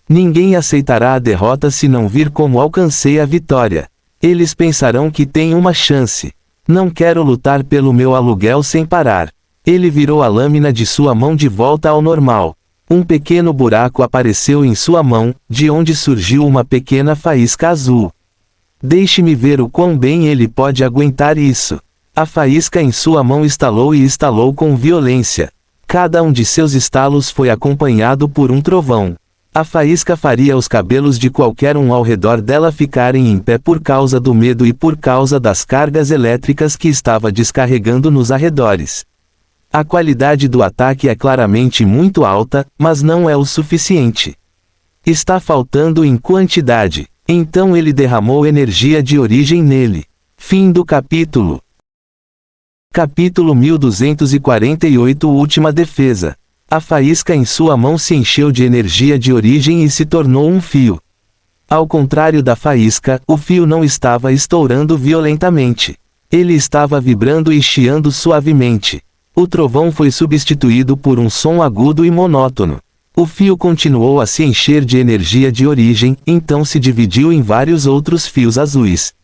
Ninguém aceitará a derrota se não vir como alcancei a vitória. Eles pensarão que tem uma chance. Não quero lutar pelo meu aluguel sem parar. Ele virou a lâmina de sua mão de volta ao normal. Um pequeno buraco apareceu em sua mão, de onde surgiu uma pequena faísca azul. Deixe-me ver o quão bem ele pode aguentar isso. A faísca em sua mão estalou e estalou com violência. Cada um de seus estalos foi acompanhado por um trovão. A faísca faria os cabelos de qualquer um ao redor dela ficarem em pé por causa do medo e por causa das cargas elétricas que estava descarregando nos arredores. A qualidade do ataque é claramente muito alta, mas não é o suficiente. Está faltando em quantidade. Então ele derramou energia de origem nele. Fim do capítulo. Capítulo 1248 Última defesa. A faísca em sua mão se encheu de energia de origem e se tornou um fio. Ao contrário da faísca, o fio não estava estourando violentamente. Ele estava vibrando e chiando suavemente. O trovão foi substituído por um som agudo e monótono. O fio continuou a se encher de energia de origem, então se dividiu em vários outros fios azuis.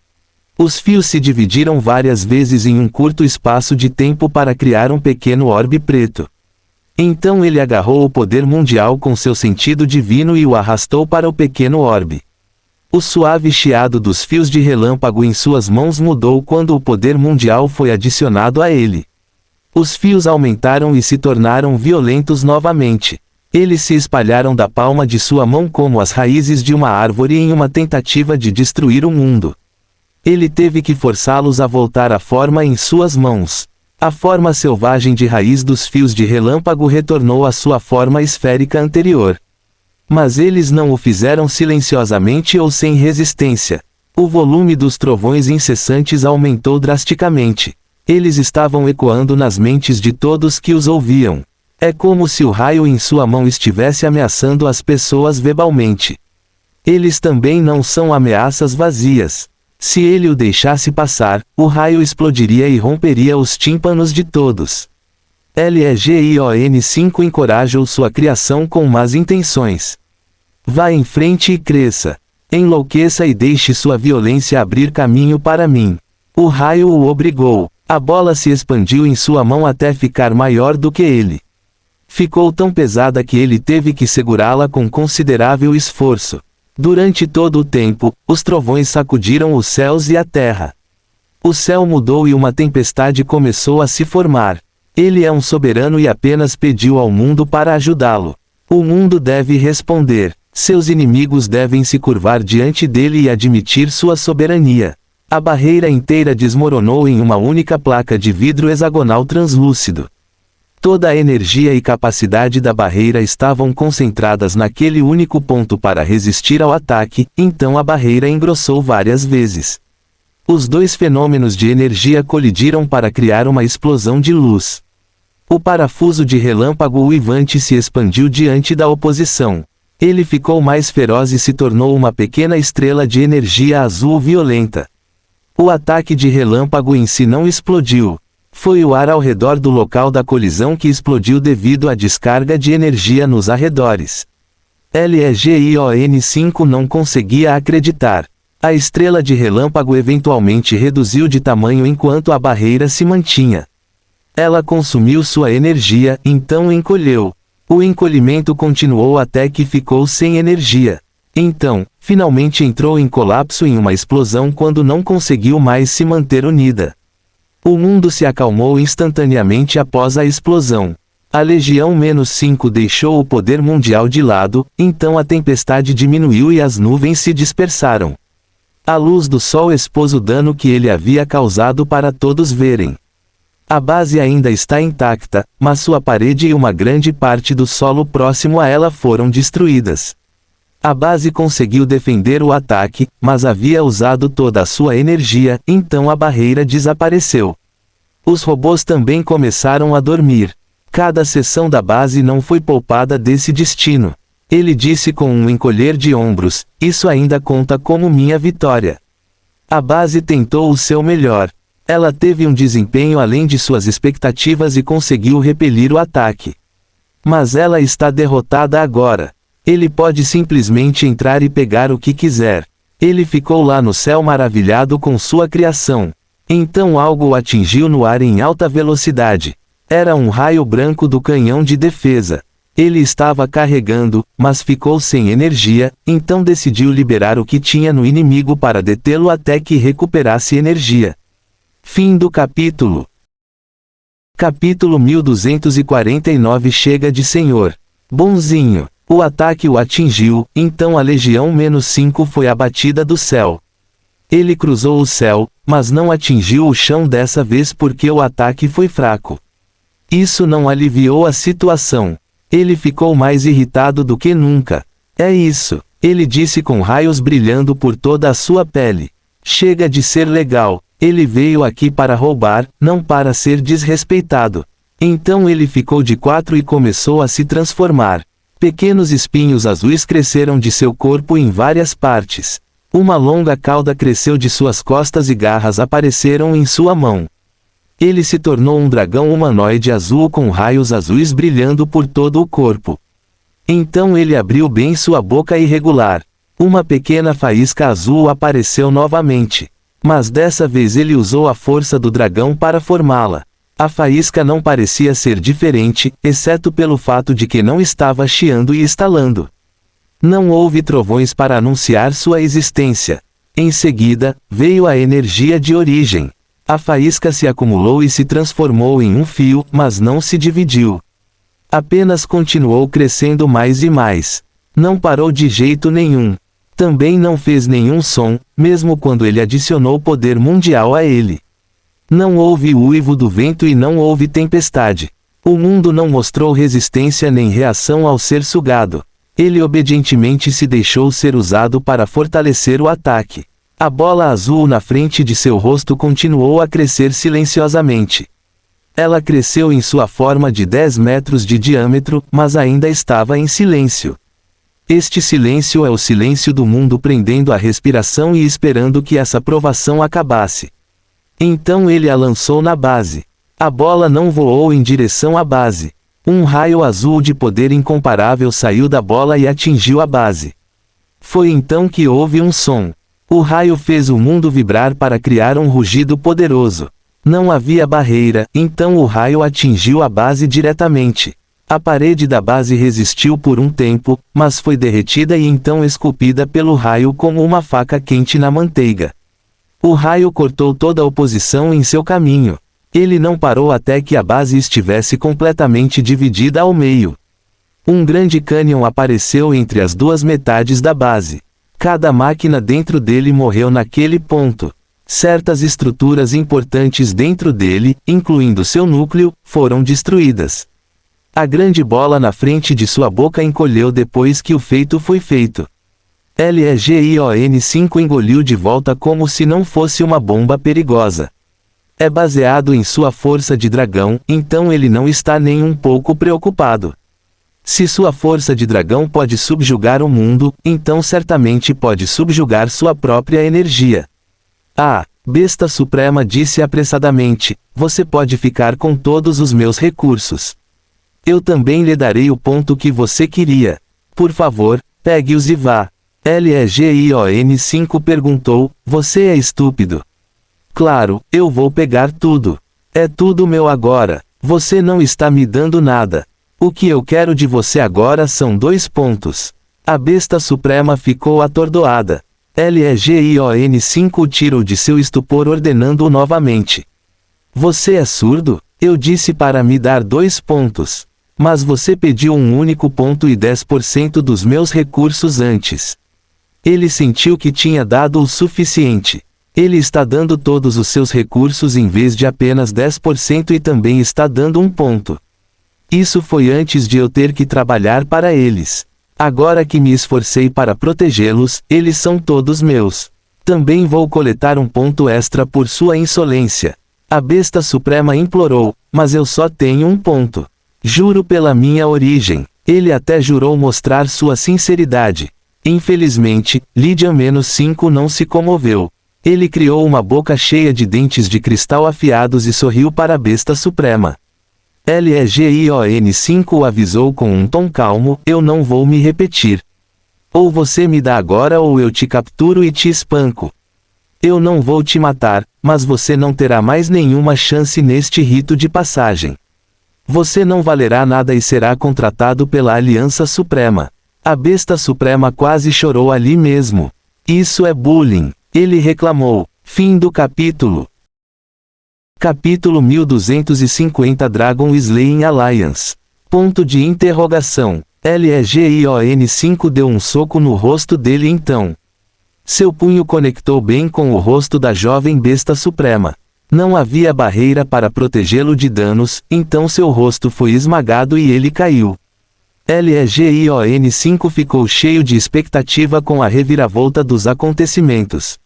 Os fios se dividiram várias vezes em um curto espaço de tempo para criar um pequeno orbe preto. Então ele agarrou o poder mundial com seu sentido divino e o arrastou para o pequeno orbe. O suave chiado dos fios de relâmpago em suas mãos mudou quando o poder mundial foi adicionado a ele. Os fios aumentaram e se tornaram violentos novamente. Eles se espalharam da palma de sua mão como as raízes de uma árvore em uma tentativa de destruir o mundo. Ele teve que forçá-los a voltar à forma em suas mãos. A forma selvagem de raiz dos fios de relâmpago retornou à sua forma esférica anterior. Mas eles não o fizeram silenciosamente ou sem resistência. O volume dos trovões incessantes aumentou drasticamente. Eles estavam ecoando nas mentes de todos que os ouviam. É como se o raio em sua mão estivesse ameaçando as pessoas verbalmente. Eles também não são ameaças vazias. Se ele o deixasse passar, o raio explodiria e romperia os tímpanos de todos. Legion 5 encorajou sua criação com más intenções. Vá em frente e cresça. Enlouqueça e deixe sua violência abrir caminho para mim. O raio o obrigou. A bola se expandiu em sua mão até ficar maior do que ele. Ficou tão pesada que ele teve que segurá-la com considerável esforço. Durante todo o tempo, os trovões sacudiram os céus e a terra. O céu mudou e uma tempestade começou a se formar. Ele é um soberano e apenas pediu ao mundo para ajudá-lo. O mundo deve responder. Seus inimigos devem se curvar diante dele e admitir sua soberania. A barreira inteira desmoronou em uma única placa de vidro hexagonal translúcido. Toda a energia e capacidade da barreira estavam concentradas naquele único ponto para resistir ao ataque, então a barreira engrossou várias vezes. Os dois fenômenos de energia colidiram para criar uma explosão de luz. O parafuso de relâmpago uivante se expandiu diante da oposição. Ele ficou mais feroz e se tornou uma pequena estrela de energia azul violenta. O ataque de relâmpago em si não explodiu. Foi o ar ao redor do local da colisão que explodiu devido à descarga de energia nos arredores. Legion 5 não conseguia acreditar. A estrela de relâmpago eventualmente reduziu de tamanho enquanto a barreira se mantinha. Ela consumiu sua energia, então encolheu. O encolhimento continuou até que ficou sem energia. Então, finalmente entrou em colapso em uma explosão quando não conseguiu mais se manter unida. O mundo se acalmou instantaneamente após a explosão. A Legião-5 deixou o poder mundial de lado, então a tempestade diminuiu e as nuvens se dispersaram. A luz do sol expôs o dano que ele havia causado para todos verem. A base ainda está intacta, mas sua parede e uma grande parte do solo próximo a ela foram destruídas. A base conseguiu defender o ataque, mas havia usado toda a sua energia, então a barreira desapareceu. Os robôs também começaram a dormir. Cada seção da base não foi poupada desse destino. Ele disse com um encolher de ombros: isso ainda conta como minha vitória. A base tentou o seu melhor. Ela teve um desempenho além de suas expectativas e conseguiu repelir o ataque. Mas ela está derrotada agora. Ele pode simplesmente entrar e pegar o que quiser. Ele ficou lá no céu maravilhado com sua criação. Então algo o atingiu no ar em alta velocidade. Era um raio branco do canhão de defesa. Ele estava carregando, mas ficou sem energia, então decidiu liberar o que tinha no inimigo para detê-lo até que recuperasse energia. Fim do capítulo. Capítulo 1249. Chega de Senhor Bonzinho. O ataque o atingiu, então a Legião-5 foi abatida do céu. Ele cruzou o céu, mas não atingiu o chão dessa vez porque o ataque foi fraco. Isso não aliviou a situação. Ele ficou mais irritado do que nunca. É isso, ele disse com raios brilhando por toda a sua pele. Chega de ser legal, ele veio aqui para roubar, não para ser desrespeitado. Então ele ficou de quatro e começou a se transformar. Pequenos espinhos azuis cresceram de seu corpo em várias partes. Uma longa cauda cresceu de suas costas e garras apareceram em sua mão. Ele se tornou um dragão humanoide azul com raios azuis brilhando por todo o corpo. Então ele abriu bem sua boca irregular. Uma pequena faísca azul apareceu novamente. Mas dessa vez ele usou a força do dragão para formá-la. A faísca não parecia ser diferente, exceto pelo fato de que não estava chiando e estalando. Não houve trovões para anunciar sua existência. Em seguida, veio a energia de origem. A faísca se acumulou e se transformou em um fio, mas não se dividiu. Apenas continuou crescendo mais e mais. Não parou de jeito nenhum. Também não fez nenhum som, mesmo quando ele adicionou poder mundial a ele. Não houve uivo do vento e não houve tempestade. O mundo não mostrou resistência nem reação ao ser sugado. Ele obedientemente se deixou ser usado para fortalecer o ataque. A bola azul na frente de seu rosto continuou a crescer silenciosamente. Ela cresceu em sua forma de 10 metros de diâmetro, mas ainda estava em silêncio. Este silêncio é o silêncio do mundo, prendendo a respiração e esperando que essa provação acabasse. Então ele a lançou na base. A bola não voou em direção à base. Um raio azul de poder incomparável saiu da bola e atingiu a base. Foi então que houve um som. O raio fez o mundo vibrar para criar um rugido poderoso. Não havia barreira, então o raio atingiu a base diretamente. A parede da base resistiu por um tempo, mas foi derretida e então esculpida pelo raio como uma faca quente na manteiga. O raio cortou toda a oposição em seu caminho. Ele não parou até que a base estivesse completamente dividida ao meio. Um grande cânion apareceu entre as duas metades da base. Cada máquina dentro dele morreu naquele ponto. Certas estruturas importantes dentro dele, incluindo seu núcleo, foram destruídas. A grande bola na frente de sua boca encolheu depois que o feito foi feito. LEGION5 engoliu de volta como se não fosse uma bomba perigosa. É baseado em sua força de dragão, então ele não está nem um pouco preocupado. Se sua força de dragão pode subjugar o mundo, então certamente pode subjugar sua própria energia. A besta suprema disse apressadamente: você pode ficar com todos os meus recursos. Eu também lhe darei o ponto que você queria. Por favor, pegue-os e vá. LEGION5 perguntou: você é estúpido? Claro, eu vou pegar tudo. É tudo meu agora. Você não está me dando nada. O que eu quero de você agora são 2 pontos. A besta suprema ficou atordoada. LEGION5 o tirou de seu estupor ordenando-o novamente. Você é surdo? Eu disse para me dar 2 pontos. Mas você pediu um único ponto e 10% dos meus recursos antes. Ele sentiu que tinha dado o suficiente. Ele está dando todos os seus recursos em vez de apenas 10% e também está dando um ponto. Isso foi antes de eu ter que trabalhar para eles. Agora que me esforcei para protegê-los, eles são todos meus. Também vou coletar um ponto extra por sua insolência. A besta suprema implorou, mas eu só tenho um ponto. Juro pela minha origem. Ele até jurou mostrar sua sinceridade. Infelizmente, Lydian-5 não se comoveu. Ele criou uma boca cheia de dentes de cristal afiados e sorriu para a besta suprema. LEGION5 o avisou com um tom calmo: eu não vou me repetir. Ou você me dá agora ou eu te capturo e te espanco. Eu não vou te matar, mas você não terá mais nenhuma chance neste rito de passagem. Você não valerá nada e será contratado pela Aliança Suprema. A besta suprema quase chorou ali mesmo. Isso é bullying, ele reclamou. Fim do capítulo. Capítulo 1250 Dragon Slaying Alliance. Ponto de interrogação. LEGION5 deu um soco no rosto dele então. Seu punho conectou bem com o rosto da jovem besta suprema. Não havia barreira para protegê-lo de danos, então seu rosto foi esmagado e ele caiu. LEGION5 ficou cheio de expectativa com a reviravolta dos acontecimentos.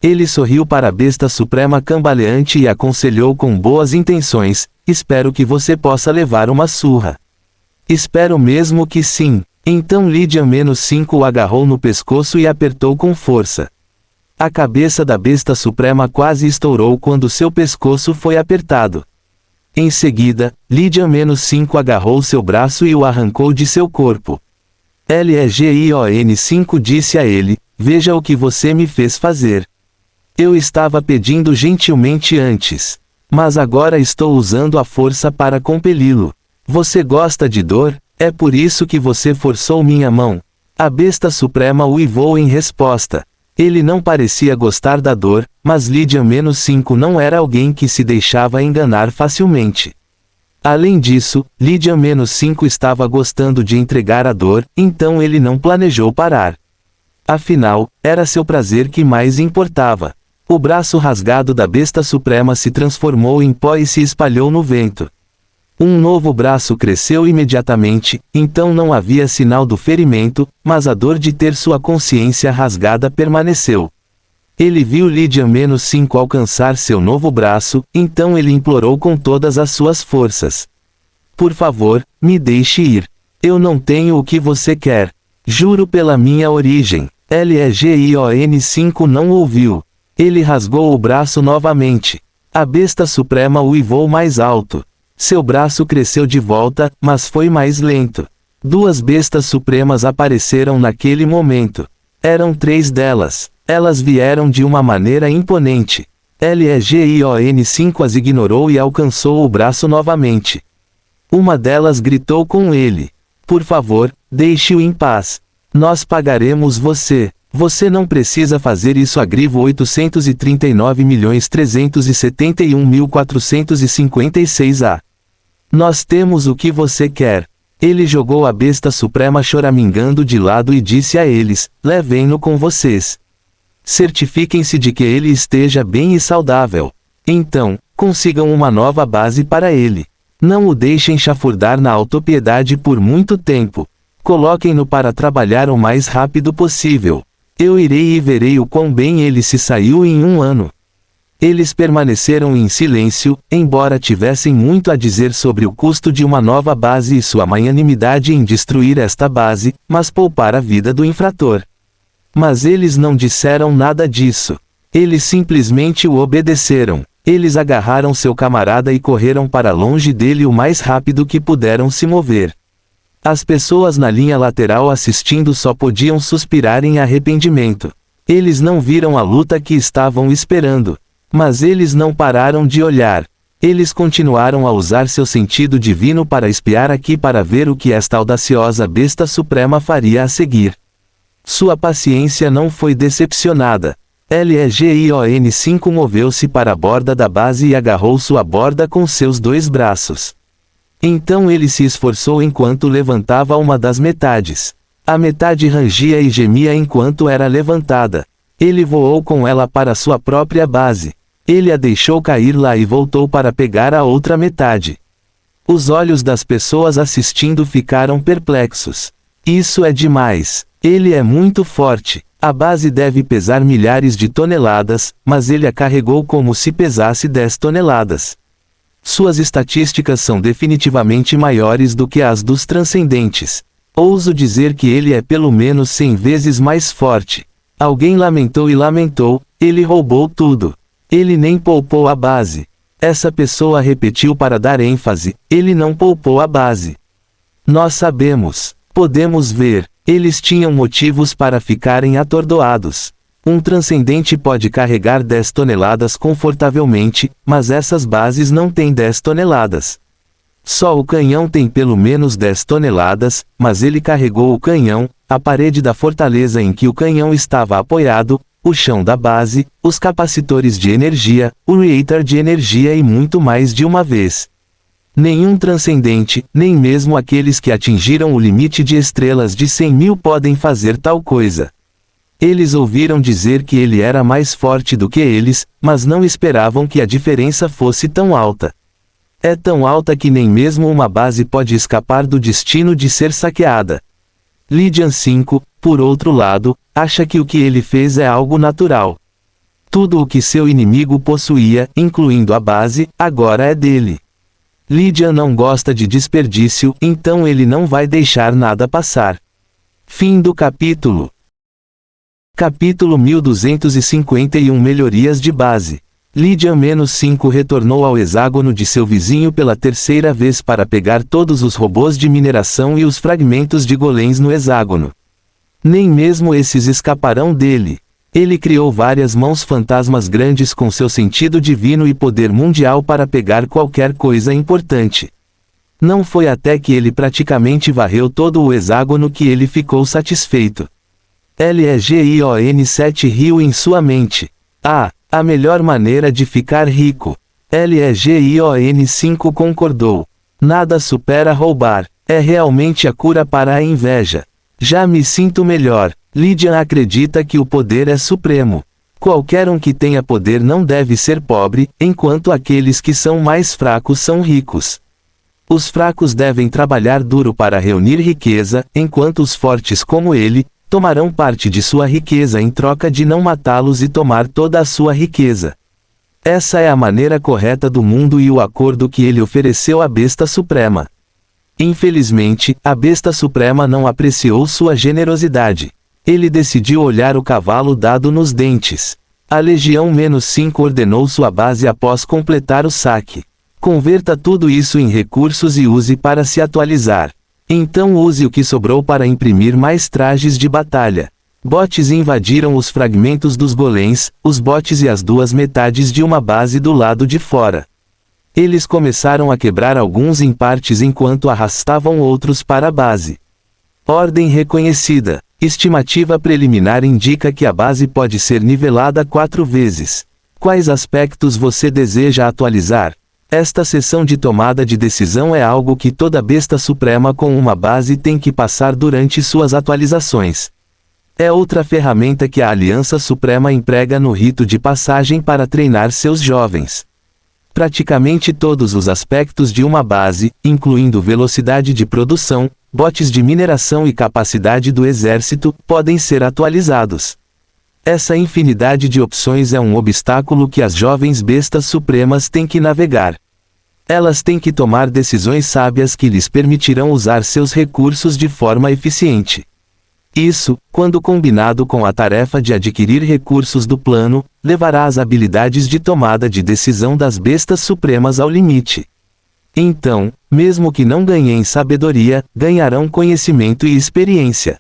Ele sorriu para a besta suprema cambaleante e aconselhou com boas intenções: espero que você possa levar uma surra. Espero mesmo que sim. Então Lydian-5 o agarrou no pescoço e apertou com força. A cabeça da besta suprema quase estourou quando seu pescoço foi apertado. Em seguida, Lydian-5 agarrou seu braço e o arrancou de seu corpo. LEGION5 disse a ele: veja o que você me fez fazer. Eu estava pedindo gentilmente antes. Mas agora estou usando a força para compeli-lo. Você gosta de dor? É por isso que você forçou minha mão. A besta suprema uivou em resposta. Ele não parecia gostar da dor, mas Lydian-5 não era alguém que se deixava enganar facilmente. Além disso, Lydian-5 estava gostando de entregar a dor, então ele não planejou parar. Afinal, era seu prazer que mais importava. O braço rasgado da besta suprema se transformou em pó e se espalhou no vento. Um novo braço cresceu imediatamente, então não havia sinal do ferimento, mas a dor de ter sua consciência rasgada permaneceu. Ele viu Lydian-5 alcançar seu novo braço, então ele implorou com todas as suas forças. Por favor, me deixe ir. Eu não tenho o que você quer. Juro pela minha origem. Legion-5 não ouviu. Ele rasgou o braço novamente. A besta suprema uivou mais alto. Seu braço cresceu de volta, mas foi mais lento. Duas bestas supremas apareceram naquele momento. Eram 3 delas. Elas vieram de uma maneira imponente. Legion-5 as ignorou e alcançou o braço novamente. Uma delas gritou com ele. Por favor, deixe-o em paz. Nós pagaremos você. Você não precisa fazer isso. Agrivo 839.371.456 Nós temos o que você quer. Ele jogou a besta suprema choramingando de lado e disse a eles, levem-no com vocês. Certifiquem-se de que ele esteja bem e saudável. Então, consigam uma nova base para ele. Não o deixem chafurdar na autopiedade por muito tempo. Coloquem-no para trabalhar o mais rápido possível. Eu irei e verei o quão bem ele se saiu em 1 ano. Eles permaneceram em silêncio, embora tivessem muito a dizer sobre o custo de uma nova base e sua magnanimidade em destruir esta base, mas poupar a vida do infrator. Mas eles não disseram nada disso. Eles simplesmente o obedeceram. Eles agarraram seu camarada e correram para longe dele o mais rápido que puderam se mover. As pessoas na linha lateral assistindo só podiam suspirar em arrependimento. Eles não viram a luta que estavam esperando. Mas eles não pararam de olhar. Eles continuaram a usar seu sentido divino para espiar aqui para ver o que esta audaciosa besta suprema faria a seguir. Sua paciência não foi decepcionada. Legion-5 moveu-se para a borda da base e agarrou sua borda com seus 2 braços. Então ele se esforçou enquanto levantava uma das metades. A metade rangia e gemia enquanto era levantada. Ele voou com ela para sua própria base. Ele a deixou cair lá e voltou para pegar a outra metade. Os olhos das pessoas assistindo ficaram perplexos. Isso é demais. Ele é muito forte. A base deve pesar milhares de toneladas, mas ele a carregou como se pesasse 10 toneladas. Suas estatísticas são definitivamente maiores do que as dos transcendentes. Ouso dizer que ele é pelo menos 100 vezes mais forte. Alguém lamentou e lamentou, ele roubou tudo. Ele nem poupou a base. Essa pessoa repetiu para dar ênfase, ele não poupou a base. Nós sabemos, podemos ver, eles tinham motivos para ficarem atordoados. Um transcendente pode carregar 10 toneladas confortavelmente, mas essas bases não têm 10 toneladas. Só o canhão tem pelo menos 10 toneladas, mas ele carregou o canhão, a parede da fortaleza em que o canhão estava apoiado, o chão da base, os capacitores de energia, o reator de energia e muito mais de uma vez. Nenhum transcendente, nem mesmo aqueles que atingiram o limite de estrelas de 100.000 podem fazer tal coisa. Eles ouviram dizer que ele era mais forte do que eles, mas não esperavam que a diferença fosse tão alta. É tão alta que nem mesmo uma base pode escapar do destino de ser saqueada. Lydian-5, por outro lado, acha que o que ele fez é algo natural. Tudo o que seu inimigo possuía, incluindo a base, agora é dele. Lydian não gosta de desperdício, então ele não vai deixar nada passar. Fim do capítulo. Capítulo 1251 Melhorias de base. Lydian-5 retornou ao hexágono de seu vizinho pela 3ª vez para pegar todos os robôs de mineração e os fragmentos de golems no hexágono. Nem mesmo esses escaparão dele. Ele criou várias mãos fantasmas grandes com seu sentido divino e poder mundial para pegar qualquer coisa importante. Não foi até que ele praticamente varreu todo o hexágono que ele ficou satisfeito. Legion-7 riu em sua mente. A melhor maneira de ficar rico. Legion-5 concordou. Nada supera roubar. É realmente a cura para a inveja. Já me sinto melhor. Lydian acredita que o poder é supremo. Qualquer um que tenha poder não deve ser pobre, enquanto aqueles que são mais fracos são ricos. Os fracos devem trabalhar duro para reunir riqueza, enquanto os fortes como ele, tomarão parte de sua riqueza em troca de não matá-los e tomar toda a sua riqueza. Essa é a maneira correta do mundo e o acordo que ele ofereceu à besta suprema. Infelizmente, a besta suprema não apreciou sua generosidade. Ele decidiu olhar o cavalo dado nos dentes. A Legião-5 ordenou sua base após completar o saque. Converta tudo isso em recursos e use para se atualizar. Então use o que sobrou para imprimir mais trajes de batalha. Botes invadiram os fragmentos dos golems, os botes e as duas metades de uma base do lado de fora. Eles começaram a quebrar alguns em partes enquanto arrastavam outros para a base. Ordem reconhecida. Estimativa preliminar indica que a base pode ser nivelada 4 vezes. Quais aspectos você deseja atualizar? Esta sessão de tomada de decisão é algo que toda besta suprema com uma base tem que passar durante suas atualizações. É outra ferramenta que a Aliança Suprema emprega no rito de passagem para treinar seus jovens. Praticamente todos os aspectos de uma base, incluindo velocidade de produção, botes de mineração e capacidade do exército, podem ser atualizados. Essa infinidade de opções é um obstáculo que as jovens bestas supremas têm que navegar. Elas têm que tomar decisões sábias que lhes permitirão usar seus recursos de forma eficiente. Isso, quando combinado com a tarefa de adquirir recursos do plano, levará as habilidades de tomada de decisão das bestas supremas ao limite. Então, mesmo que não ganhem sabedoria, ganharão conhecimento e experiência.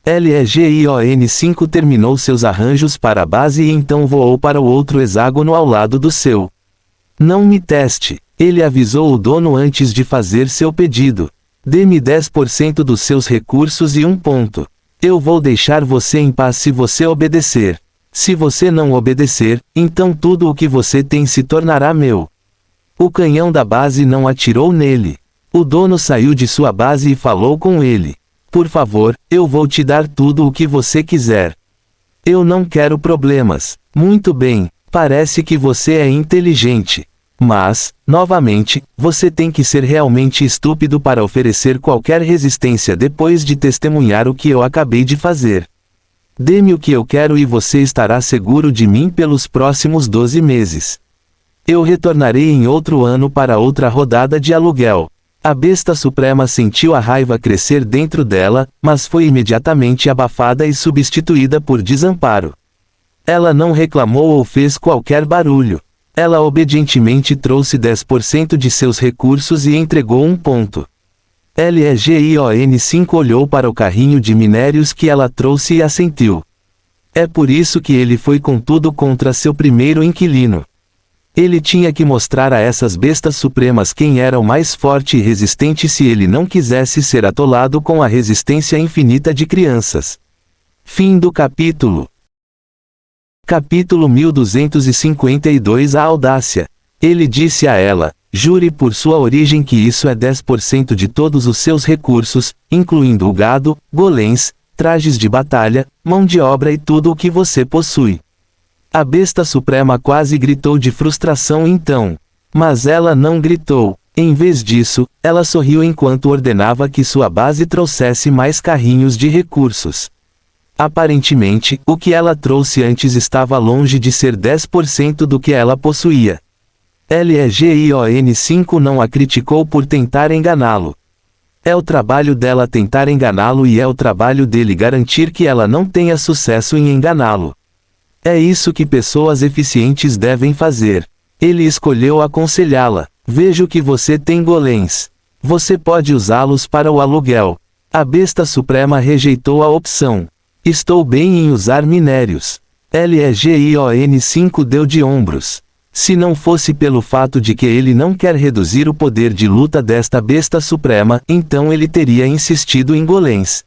Legion-5 terminou seus arranjos para a base e então voou para o outro hexágono ao lado do seu. Não me teste. Ele avisou o dono antes de fazer seu pedido. Dê-me 10% dos seus recursos e 1 ponto. Eu vou deixar você em paz se você obedecer. Se você não obedecer, então tudo o que você tem se tornará meu. O canhão da base não atirou nele. O dono saiu de sua base e falou com ele. Por favor, eu vou te dar tudo o que você quiser. Eu não quero problemas. Muito bem, parece que você é inteligente. Mas, novamente, você tem que ser realmente estúpido para oferecer qualquer resistência depois de testemunhar o que eu acabei de fazer. Dê-me o que eu quero e você estará seguro de mim pelos próximos 12 meses. Eu retornarei em outro ano para outra rodada de aluguel. A besta suprema sentiu a raiva crescer dentro dela, mas foi imediatamente abafada e substituída por desamparo. Ela não reclamou ou fez qualquer barulho. Ela obedientemente trouxe 10% de seus recursos e entregou 1 ponto. Legion-5 olhou para o carrinho de minérios que ela trouxe e assentiu. É por isso que ele foi com tudo contra seu primeiro inquilino. Ele tinha que mostrar a essas bestas supremas quem era o mais forte e resistente se ele não quisesse ser atolado com a resistência infinita de crianças. Fim do capítulo. Capítulo 1252. A audácia. Ele disse a ela, jure por sua origem que isso é 10% de todos os seus recursos, incluindo o gado, golems, trajes de batalha, mão de obra e tudo o que você possui. A besta suprema quase gritou de frustração então. Mas ela não gritou. Em vez disso, ela sorriu enquanto ordenava que sua base trouxesse mais carrinhos de recursos. Aparentemente, o que ela trouxe antes estava longe de ser 10% do que ela possuía. Legion-5 não a criticou por tentar enganá-lo. É o trabalho dela tentar enganá-lo e é o trabalho dele garantir que ela não tenha sucesso em enganá-lo. É isso que pessoas eficientes devem fazer. Ele escolheu aconselhá-la. Vejo que você tem golems. Você pode usá-los para o aluguel. A besta suprema rejeitou a opção. Estou bem em usar minérios. Legion-5 deu de ombros. Se não fosse pelo fato de que ele não quer reduzir o poder de luta desta besta suprema, então ele teria insistido em golems.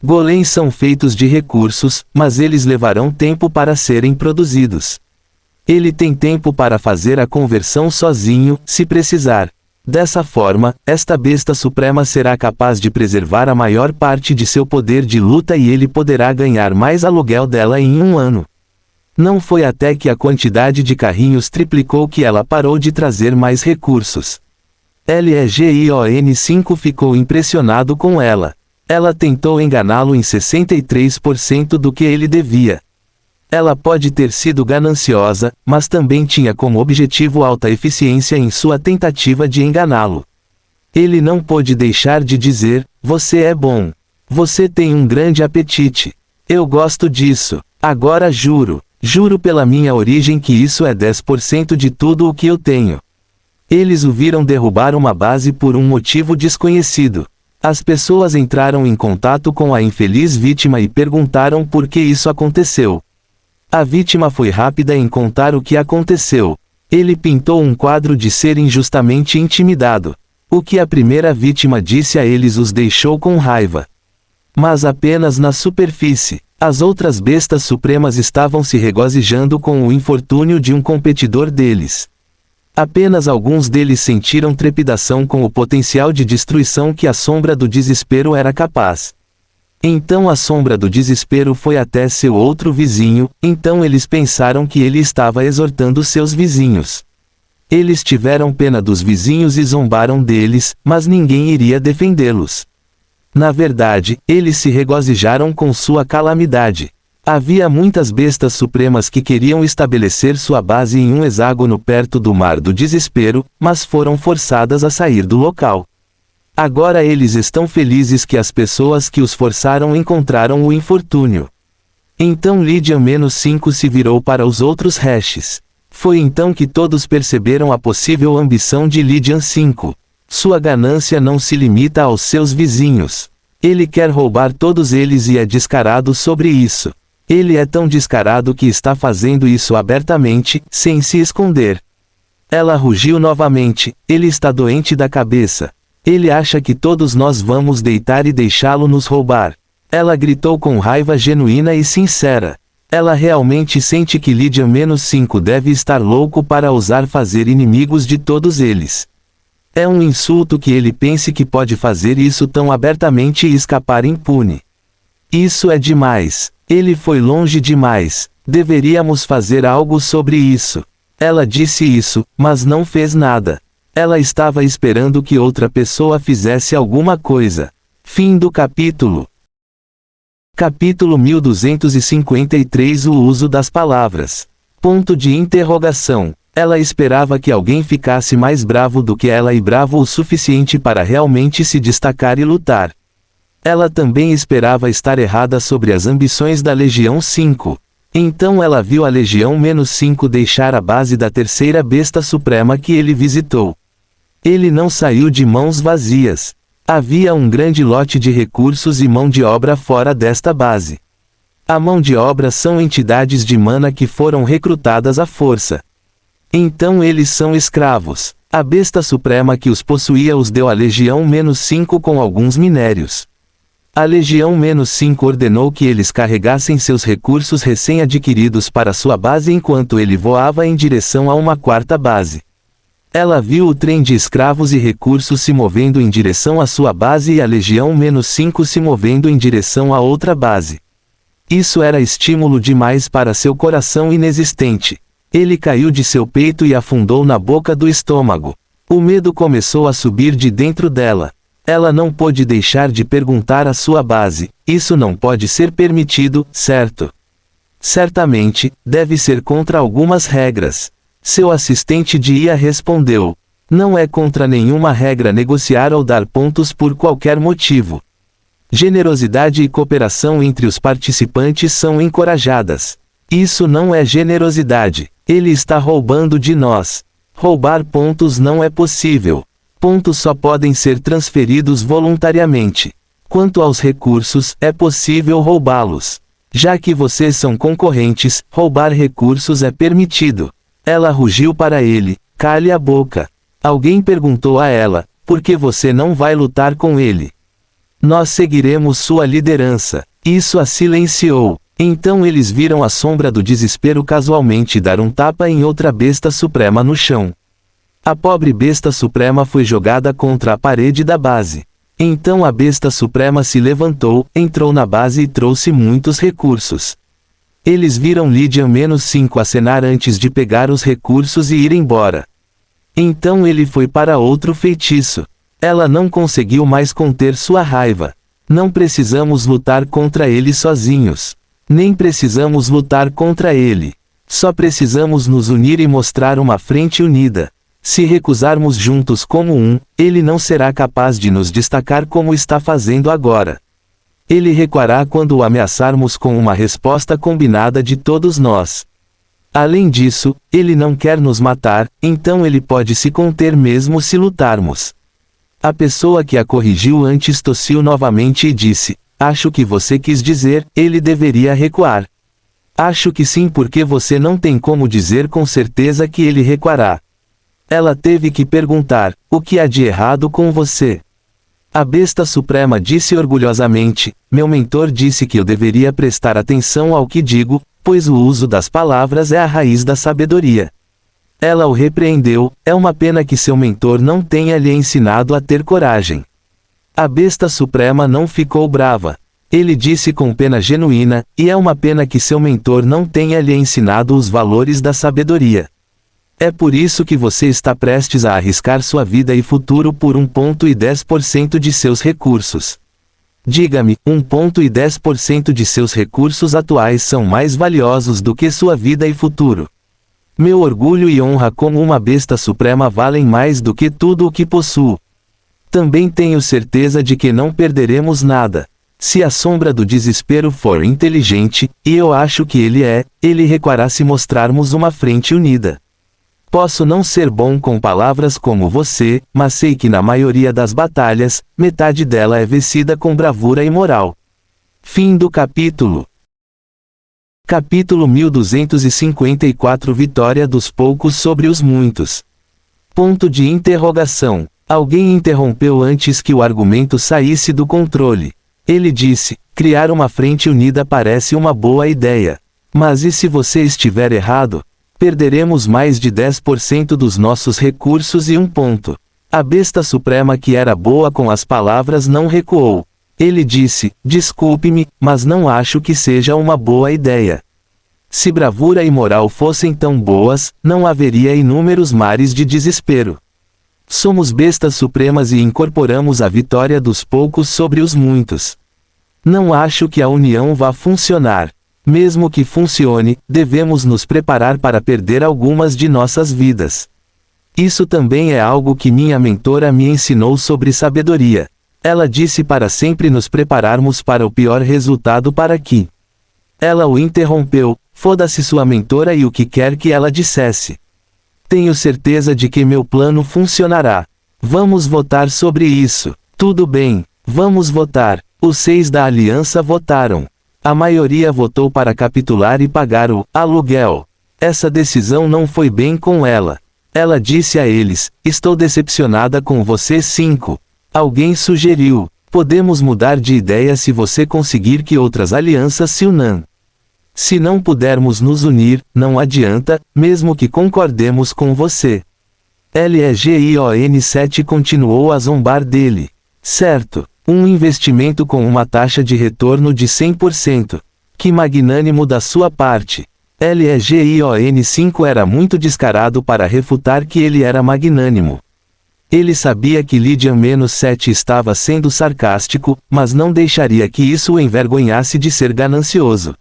Golems são feitos de recursos, mas eles levarão tempo para serem produzidos. Ele tem tempo para fazer a conversão sozinho, se precisar. Dessa forma, esta besta suprema será capaz de preservar a maior parte de seu poder de luta e ele poderá ganhar mais aluguel dela em 1 ano. Não foi até que a quantidade de carrinhos triplicou que ela parou de trazer mais recursos. Legion 5 ficou impressionado com ela. Ela tentou enganá-lo em 63% do que ele devia. Ela pode ter sido gananciosa, mas também tinha como objetivo alta eficiência em sua tentativa de enganá-lo. Ele não pôde deixar de dizer: você é bom. Você tem um grande apetite. Eu gosto disso. Agora juro pela minha origem que isso é 10% de tudo o que eu tenho. Eles o viram derrubar uma base por um motivo desconhecido. As pessoas entraram em contato com a infeliz vítima e perguntaram por que isso aconteceu. A vítima foi rápida em contar o que aconteceu. Ele pintou um quadro de ser injustamente intimidado. O que a primeira vítima disse a eles os deixou com raiva. Mas apenas na superfície. As outras bestas supremas estavam se regozijando com o infortúnio de um competidor deles. Apenas alguns deles sentiram trepidação com o potencial de destruição que a sombra do desespero era capaz. Então a sombra do desespero foi até seu outro vizinho, então eles pensaram que ele estava exortando seus vizinhos. Eles tiveram pena dos vizinhos e zombaram deles, mas ninguém iria defendê-los. Na verdade, eles se regozijaram com sua calamidade. Havia muitas bestas supremas que queriam estabelecer sua base em um hexágono perto do Mar do Desespero, mas foram forçadas a sair do local. Agora eles estão felizes que as pessoas que os forçaram encontraram o infortúnio. Então Legion-5 se virou para os outros hashes. Foi então que todos perceberam a possível ambição de Legion-5. Sua ganância não se limita aos seus vizinhos. Ele quer roubar todos eles e é descarado sobre isso. Ele é tão descarado que está fazendo isso abertamente, sem se esconder. Ela rugiu novamente: ele está doente da cabeça. Ele acha que todos nós vamos deitar e deixá-lo nos roubar. Ela gritou com raiva genuína e sincera. Ela realmente sente que Legion-5 deve estar louco para ousar fazer inimigos de todos eles. É um insulto que ele pense que pode fazer isso tão abertamente e escapar impune. Isso é demais. Ele foi longe demais. Deveríamos fazer algo sobre isso. Ela disse isso, mas não fez nada. Ela estava esperando que outra pessoa fizesse alguma coisa. Fim do capítulo. Capítulo 1253. O uso das palavras. Ponto de interrogação. Ela esperava que alguém ficasse mais bravo do que ela e bravo o suficiente para realmente se destacar e lutar. Ela também esperava estar errada sobre as ambições da Legião 5. Então ela viu a Legião-5 deixar a base da terceira besta suprema que ele visitou. Ele não saiu de mãos vazias. Havia um grande lote de recursos e mão de obra fora desta base. A mão de obra são entidades de mana que foram recrutadas à força. Então eles são escravos. A besta suprema que os possuía os deu a Legião-5 com alguns minérios. A Legião-5 ordenou que eles carregassem seus recursos recém-adquiridos para sua base enquanto ele voava em direção a uma quarta base. Ela viu o trem de escravos e recursos se movendo em direção à sua base e a Legião-5 se movendo em direção a outra base. Isso era estímulo demais para seu coração inexistente. Ele caiu de seu peito e afundou na boca do estômago. O medo começou a subir de dentro dela. Ela não pôde deixar de perguntar à sua base: isso não pode ser permitido, certo? Certamente, deve ser contra algumas regras. Seu assistente de IA respondeu: não é contra nenhuma regra negociar ou dar pontos por qualquer motivo. Generosidade e cooperação entre os participantes são encorajadas. Isso não é generosidade. Ele está roubando de nós. Roubar pontos não é possível. Pontos só podem ser transferidos voluntariamente. Quanto aos recursos, é possível roubá-los. Já que vocês são concorrentes, roubar recursos é permitido. Ela rugiu para ele: cale a boca. Alguém perguntou a ela: por que você não vai lutar com ele? Nós seguiremos sua liderança. Isso a silenciou. Então eles viram a sombra do desespero casualmente dar um tapa em outra besta suprema no chão. A pobre besta suprema foi jogada contra a parede da base. Então a besta suprema se levantou, entrou na base e trouxe muitos recursos. Eles viram Legion-5 acenar antes de pegar os recursos e ir embora. Então ele foi para outro feitiço. Ela não conseguiu mais conter sua raiva. Não precisamos lutar contra ele sozinhos. Nem precisamos lutar contra ele. Só precisamos nos unir e mostrar uma frente unida. Se recusarmos juntos como um, ele não será capaz de nos destacar como está fazendo agora. Ele recuará quando o ameaçarmos com uma resposta combinada de todos nós. Além disso, ele não quer nos matar, então ele pode se conter mesmo se lutarmos. A pessoa que a corrigiu antes tossiu novamente e disse: acho que você quis dizer, ele deveria recuar. Acho que sim, porque você não tem como dizer com certeza que ele recuará. Ela teve que perguntar: o que há de errado com você? A besta suprema disse orgulhosamente: meu mentor disse que eu deveria prestar atenção ao que digo, pois o uso das palavras é a raiz da sabedoria. Ela o repreendeu: é uma pena que seu mentor não tenha lhe ensinado a ter coragem. A besta suprema não ficou brava. Ele disse com pena genuína: e é uma pena que seu mentor não tenha lhe ensinado os valores da sabedoria. É por isso que você está prestes a arriscar sua vida e futuro por 1,10% de seus recursos. Diga-me, 1,10% de seus recursos atuais são mais valiosos do que sua vida e futuro. Meu orgulho e honra como uma besta suprema valem mais do que tudo o que possuo. Também tenho certeza de que não perderemos nada. Se a sombra do desespero for inteligente, e eu acho que ele recuará se mostrarmos uma frente unida. Posso não ser bom com palavras como você, mas sei que na maioria das batalhas, metade dela é vencida com bravura e moral. Fim do capítulo. Capítulo 1254 Vitória dos poucos sobre os muitos. Ponto de interrogação. Alguém interrompeu antes que o argumento saísse do controle. Ele disse: criar uma frente unida parece uma boa ideia. Mas e se você estiver errado? Perderemos mais de 10% dos nossos recursos e um ponto. A besta suprema que era boa com as palavras não recuou. Ele disse: desculpe-me, mas não acho que seja uma boa ideia. Se bravura e moral fossem tão boas, não haveria inúmeros mares de desespero. Somos bestas supremas e incorporamos a vitória dos poucos sobre os muitos. Não acho que a união vá funcionar. Mesmo que funcione, devemos nos preparar para perder algumas de nossas vidas. Isso também é algo que minha mentora me ensinou sobre sabedoria. Ela disse para sempre nos prepararmos para o pior resultado para que. Ela o interrompeu: foda-se sua mentora e o que quer que ela dissesse. Tenho certeza de que meu plano funcionará. Vamos votar sobre isso. Tudo bem, vamos votar. Os 6 da aliança votaram. A maioria votou para capitular e pagar o aluguel. Essa decisão não foi bem com ela. Ela disse a eles: estou decepcionada com você 5. Alguém sugeriu: podemos mudar de ideia se você conseguir que outras alianças se unam. Se não pudermos nos unir, não adianta, mesmo que concordemos com você. LEGION 7 continuou a zombar dele. Certo, um investimento com uma taxa de retorno de 100%. Que magnânimo da sua parte. LEGION 5 era muito descarado para refutar que ele era magnânimo. Ele sabia que Lydian-7 estava sendo sarcástico, mas não deixaria que isso o envergonhasse de ser ganancioso.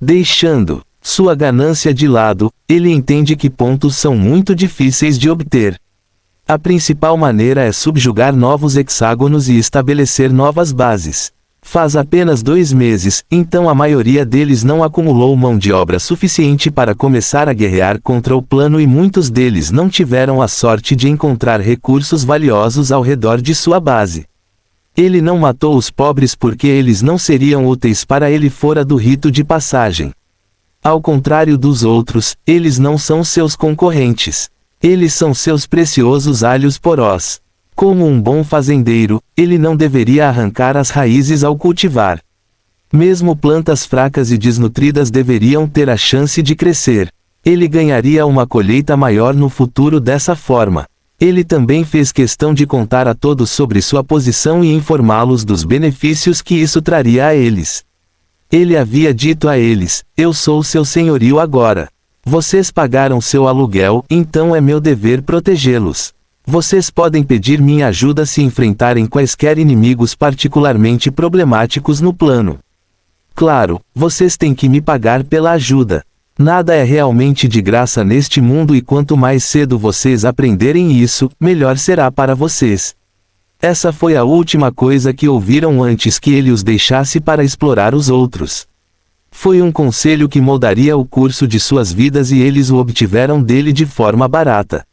Deixando sua ganância de lado, ele entende que pontos são muito difíceis de obter. A principal maneira é subjugar novos hexágonos e estabelecer novas bases. Faz apenas 2 meses, então a maioria deles não acumulou mão de obra suficiente para começar a guerrear contra o plano e muitos deles não tiveram a sorte de encontrar recursos valiosos ao redor de sua base. Ele não matou os pobres porque eles não seriam úteis para ele fora do rito de passagem. Ao contrário dos outros, eles não são seus concorrentes. Eles são seus preciosos alhos porós. Como um bom fazendeiro, ele não deveria arrancar as raízes ao cultivar. Mesmo plantas fracas e desnutridas deveriam ter a chance de crescer. Ele ganharia uma colheita maior no futuro dessa forma. Ele também fez questão de contar a todos sobre sua posição e informá-los dos benefícios que isso traria a eles. Ele havia dito a eles: eu sou seu senhorio agora. Vocês pagaram seu aluguel, então é meu dever protegê-los. Vocês podem pedir minha ajuda se enfrentarem quaisquer inimigos particularmente problemáticos no plano. Claro, vocês têm que me pagar pela ajuda. Nada é realmente de graça neste mundo e quanto mais cedo vocês aprenderem isso, melhor será para vocês. Essa foi a última coisa que ouviram antes que ele os deixasse para explorar os outros. Foi um conselho que moldaria o curso de suas vidas e eles o obtiveram dele de forma barata.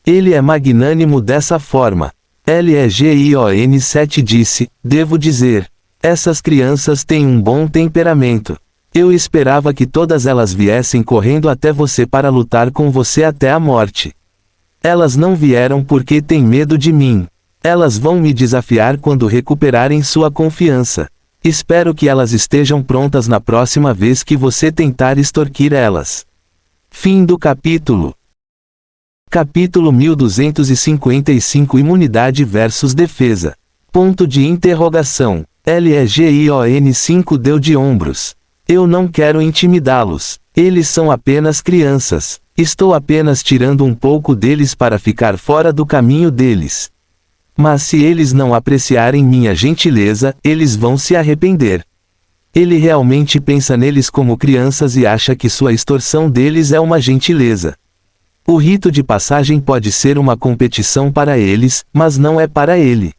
Ele é magnânimo dessa forma. Legion 7 disse, devo dizer, essas crianças têm um bom temperamento. Eu esperava que todas elas viessem correndo até você para lutar com você até a morte. Elas não vieram porque têm medo de mim. Elas vão me desafiar quando recuperarem sua confiança. Espero que elas estejam prontas na próxima vez que você tentar extorquir elas. Fim do capítulo. Capítulo 1255 Imunidade versus Defesa. Ponto de interrogação. Legion 5 deu de ombros. Eu não quero intimidá-los. Eles são apenas crianças. Estou apenas tirando um pouco deles para ficar fora do caminho deles. Mas se eles não apreciarem minha gentileza, eles vão se arrepender. Ele realmente pensa neles como crianças e acha que sua extorsão deles é uma gentileza. O rito de passagem pode ser uma competição para eles, mas não é para ele.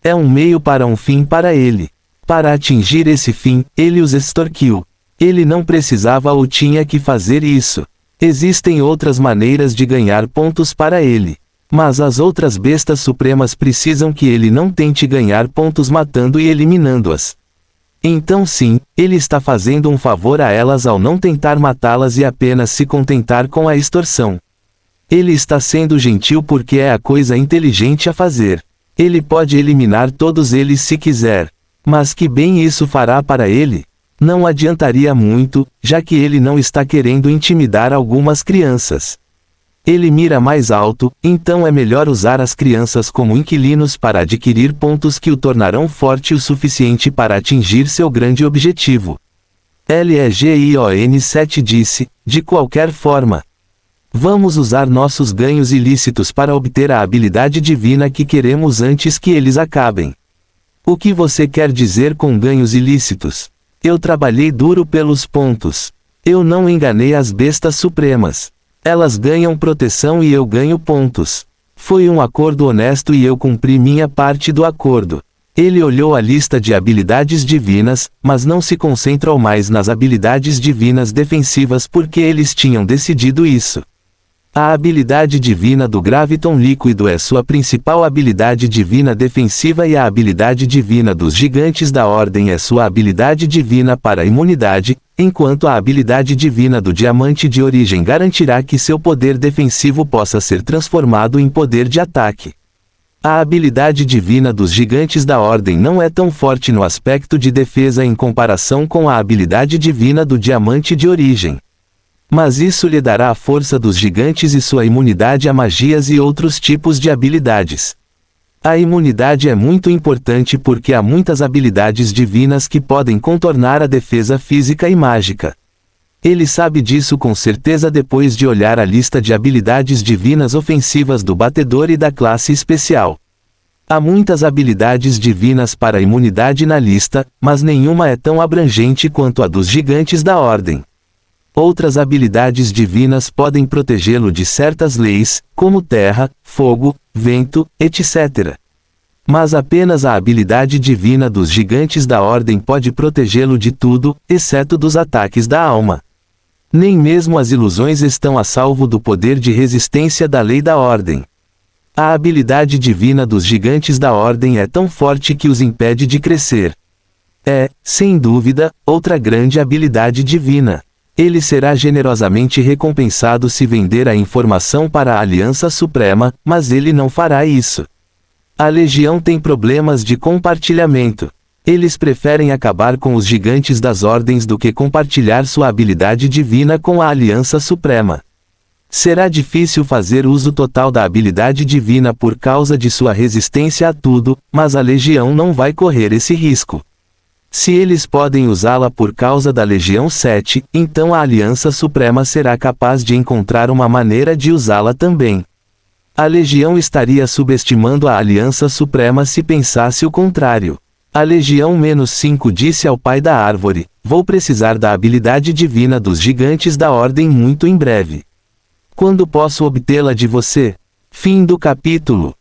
É um meio para um fim para ele. Para atingir esse fim, ele os extorquiu. Ele não precisava ou tinha que fazer isso. Existem outras maneiras de ganhar pontos para ele. Mas as outras bestas supremas precisam que ele não tente ganhar pontos matando e eliminando-as. Então sim, ele está fazendo um favor a elas ao não tentar matá-las e apenas se contentar com a extorsão. Ele está sendo gentil porque é a coisa inteligente a fazer. Ele pode eliminar todos eles se quiser. Mas que bem isso fará para ele? Não adiantaria muito, já que ele não está querendo intimidar algumas crianças. Ele mira mais alto, então é melhor usar as crianças como inquilinos para adquirir pontos que o tornarão forte o suficiente para atingir seu grande objetivo. Legion 7 disse, de qualquer forma. Vamos usar nossos ganhos ilícitos para obter a habilidade divina que queremos antes que eles acabem. O que você quer dizer com ganhos ilícitos? Eu trabalhei duro pelos pontos. Eu não enganei as bestas supremas. Elas ganham proteção e eu ganho pontos. Foi um acordo honesto e eu cumpri minha parte do acordo. Ele olhou a lista de habilidades divinas, mas não se concentrou mais nas habilidades divinas defensivas porque eles tinham decidido isso. A habilidade divina do Graviton líquido é sua principal habilidade divina defensiva e a habilidade divina dos gigantes da ordem é sua habilidade divina para a imunidade, enquanto a habilidade divina do diamante de origem garantirá que seu poder defensivo possa ser transformado em poder de ataque. A habilidade divina dos gigantes da ordem não é tão forte no aspecto de defesa em comparação com a habilidade divina do diamante de origem. Mas isso lhe dará a força dos gigantes e sua imunidade a magias e outros tipos de habilidades. A imunidade é muito importante porque há muitas habilidades divinas que podem contornar a defesa física e mágica. Ele sabe disso com certeza depois de olhar a lista de habilidades divinas ofensivas do batedor e da classe especial. Há muitas habilidades divinas para a imunidade na lista, mas nenhuma é tão abrangente quanto a dos gigantes da ordem. Outras habilidades divinas podem protegê-lo de certas leis, como terra, fogo, vento, etc. Mas apenas a habilidade divina dos gigantes da ordem pode protegê-lo de tudo, exceto dos ataques da alma. Nem mesmo as ilusões estão a salvo do poder de resistência da lei da ordem. A habilidade divina dos gigantes da ordem é tão forte que os impede de crescer. É, sem dúvida, outra grande habilidade divina. Ele será generosamente recompensado se vender a informação para a Aliança Suprema, mas ele não fará isso. A Legião tem problemas de compartilhamento. Eles preferem acabar com os gigantes das ordens do que compartilhar sua habilidade divina com a Aliança Suprema. Será difícil fazer uso total da habilidade divina por causa de sua resistência a tudo, mas a Legião não vai correr esse risco. Se eles podem usá-la por causa da Legião 7, então a Aliança Suprema será capaz de encontrar uma maneira de usá-la também. A Legião estaria subestimando a Aliança Suprema se pensasse o contrário. A Legião-5 disse ao pai da árvore: vou precisar da habilidade divina dos gigantes da Ordem muito em breve. Quando posso obtê-la de você? Fim do capítulo.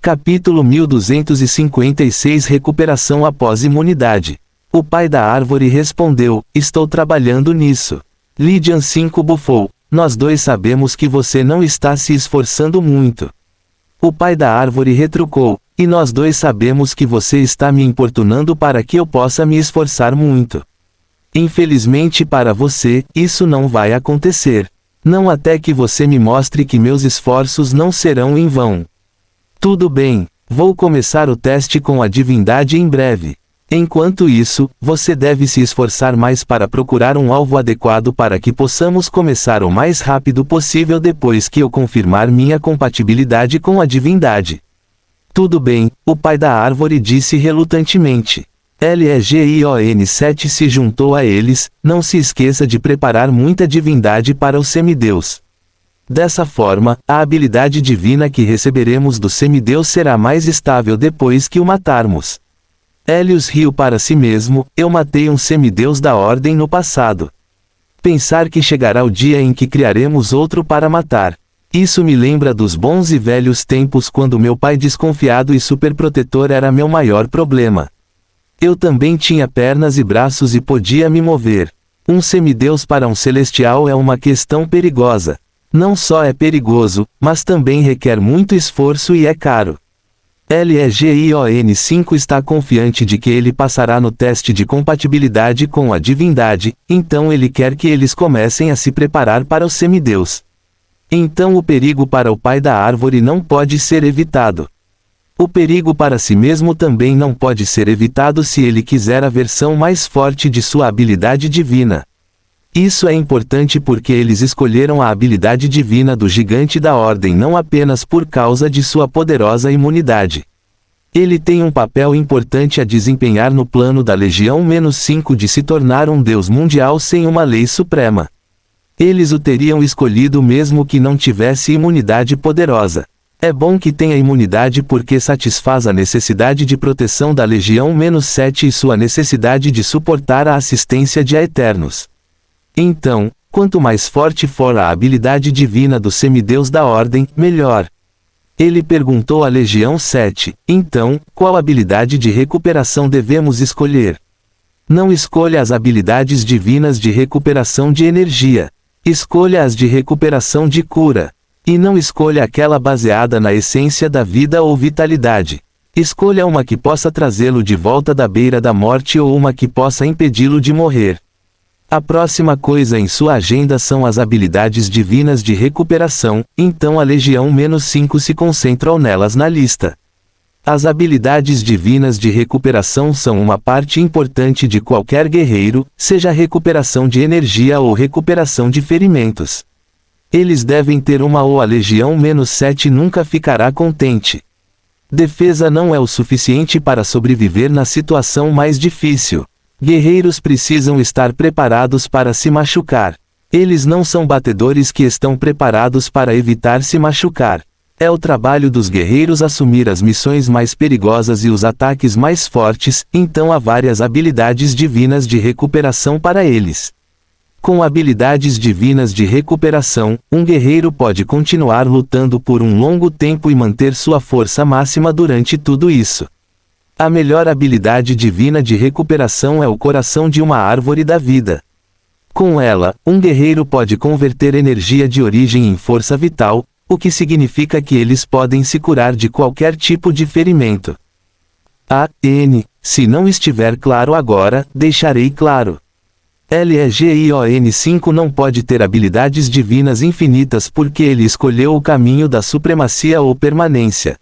Capítulo 1256 Recuperação após imunidade. O pai da árvore respondeu: estou trabalhando nisso. Lydian 5 bufou: nós dois sabemos que você não está se esforçando muito. O pai da árvore retrucou: e nós dois sabemos que você está me importunando para que eu possa me esforçar muito. Infelizmente para você, isso não vai acontecer. Não até que você me mostre que meus esforços não serão em vão. Tudo bem, vou começar o teste com a divindade em breve. Enquanto isso, você deve se esforçar mais para procurar um alvo adequado para que possamos começar o mais rápido possível depois que eu confirmar minha compatibilidade com a divindade. Tudo bem, o pai da árvore disse relutantemente. Legion 7 se juntou a eles: não se esqueça de preparar muita divindade para o semideus. Dessa forma, a habilidade divina que receberemos do semideus será mais estável depois que o matarmos. Helios riu para si mesmo: eu matei um semideus da Ordem no passado. Pensar que chegará o dia em que criaremos outro para matar. Isso me lembra dos bons e velhos tempos quando meu pai desconfiado e superprotetor era meu maior problema. Eu também tinha pernas e braços e podia me mover. Um semideus para um celestial é uma questão perigosa. Não só é perigoso, mas também requer muito esforço e é caro. Legion 5 está confiante de que ele passará no teste de compatibilidade com a divindade, então ele quer que eles comecem a se preparar para o semideus. Então o perigo para o pai da árvore não pode ser evitado. O perigo para si mesmo também não pode ser evitado se ele quiser a versão mais forte de sua habilidade divina. Isso é importante porque eles escolheram a habilidade divina do gigante da Ordem não apenas por causa de sua poderosa imunidade. Ele tem um papel importante a desempenhar no plano da Legião-5 de se tornar um deus mundial sem uma lei suprema. Eles o teriam escolhido mesmo que não tivesse imunidade poderosa. É bom que tenha imunidade porque satisfaz a necessidade de proteção da Legião-7 e sua necessidade de suportar a assistência de Aeternos. Então, quanto mais forte for a habilidade divina do semideus da Ordem, melhor. Ele perguntou à Legião 7, então, qual habilidade de recuperação devemos escolher? Não escolha as habilidades divinas de recuperação de energia. Escolha as de recuperação de cura. E não escolha aquela baseada na essência da vida ou vitalidade. Escolha uma que possa trazê-lo de volta da beira da morte ou uma que possa impedi-lo de morrer. A próxima coisa em sua agenda são as habilidades divinas de recuperação, então a Legião-5 se concentrou nelas na lista. As habilidades divinas de recuperação são uma parte importante de qualquer guerreiro, seja recuperação de energia ou recuperação de ferimentos. Eles devem ter uma ou a Legião-7 nunca ficará contente. Defesa não é o suficiente para sobreviver na situação mais difícil. Guerreiros precisam estar preparados para se machucar. Eles não são batedores que estão preparados para evitar se machucar. É o trabalho dos guerreiros assumir as missões mais perigosas e os ataques mais fortes, então há várias habilidades divinas de recuperação para eles. Com habilidades divinas de recuperação, um guerreiro pode continuar lutando por um longo tempo e manter sua força máxima durante tudo isso. A melhor habilidade divina de recuperação é o coração de uma árvore da vida. Com ela, um guerreiro pode converter energia de origem em força vital, o que significa que eles podem se curar de qualquer tipo de ferimento. Se não estiver claro agora, deixarei claro. Legion 5 não pode ter habilidades divinas infinitas porque ele escolheu o caminho da supremacia ou permanência.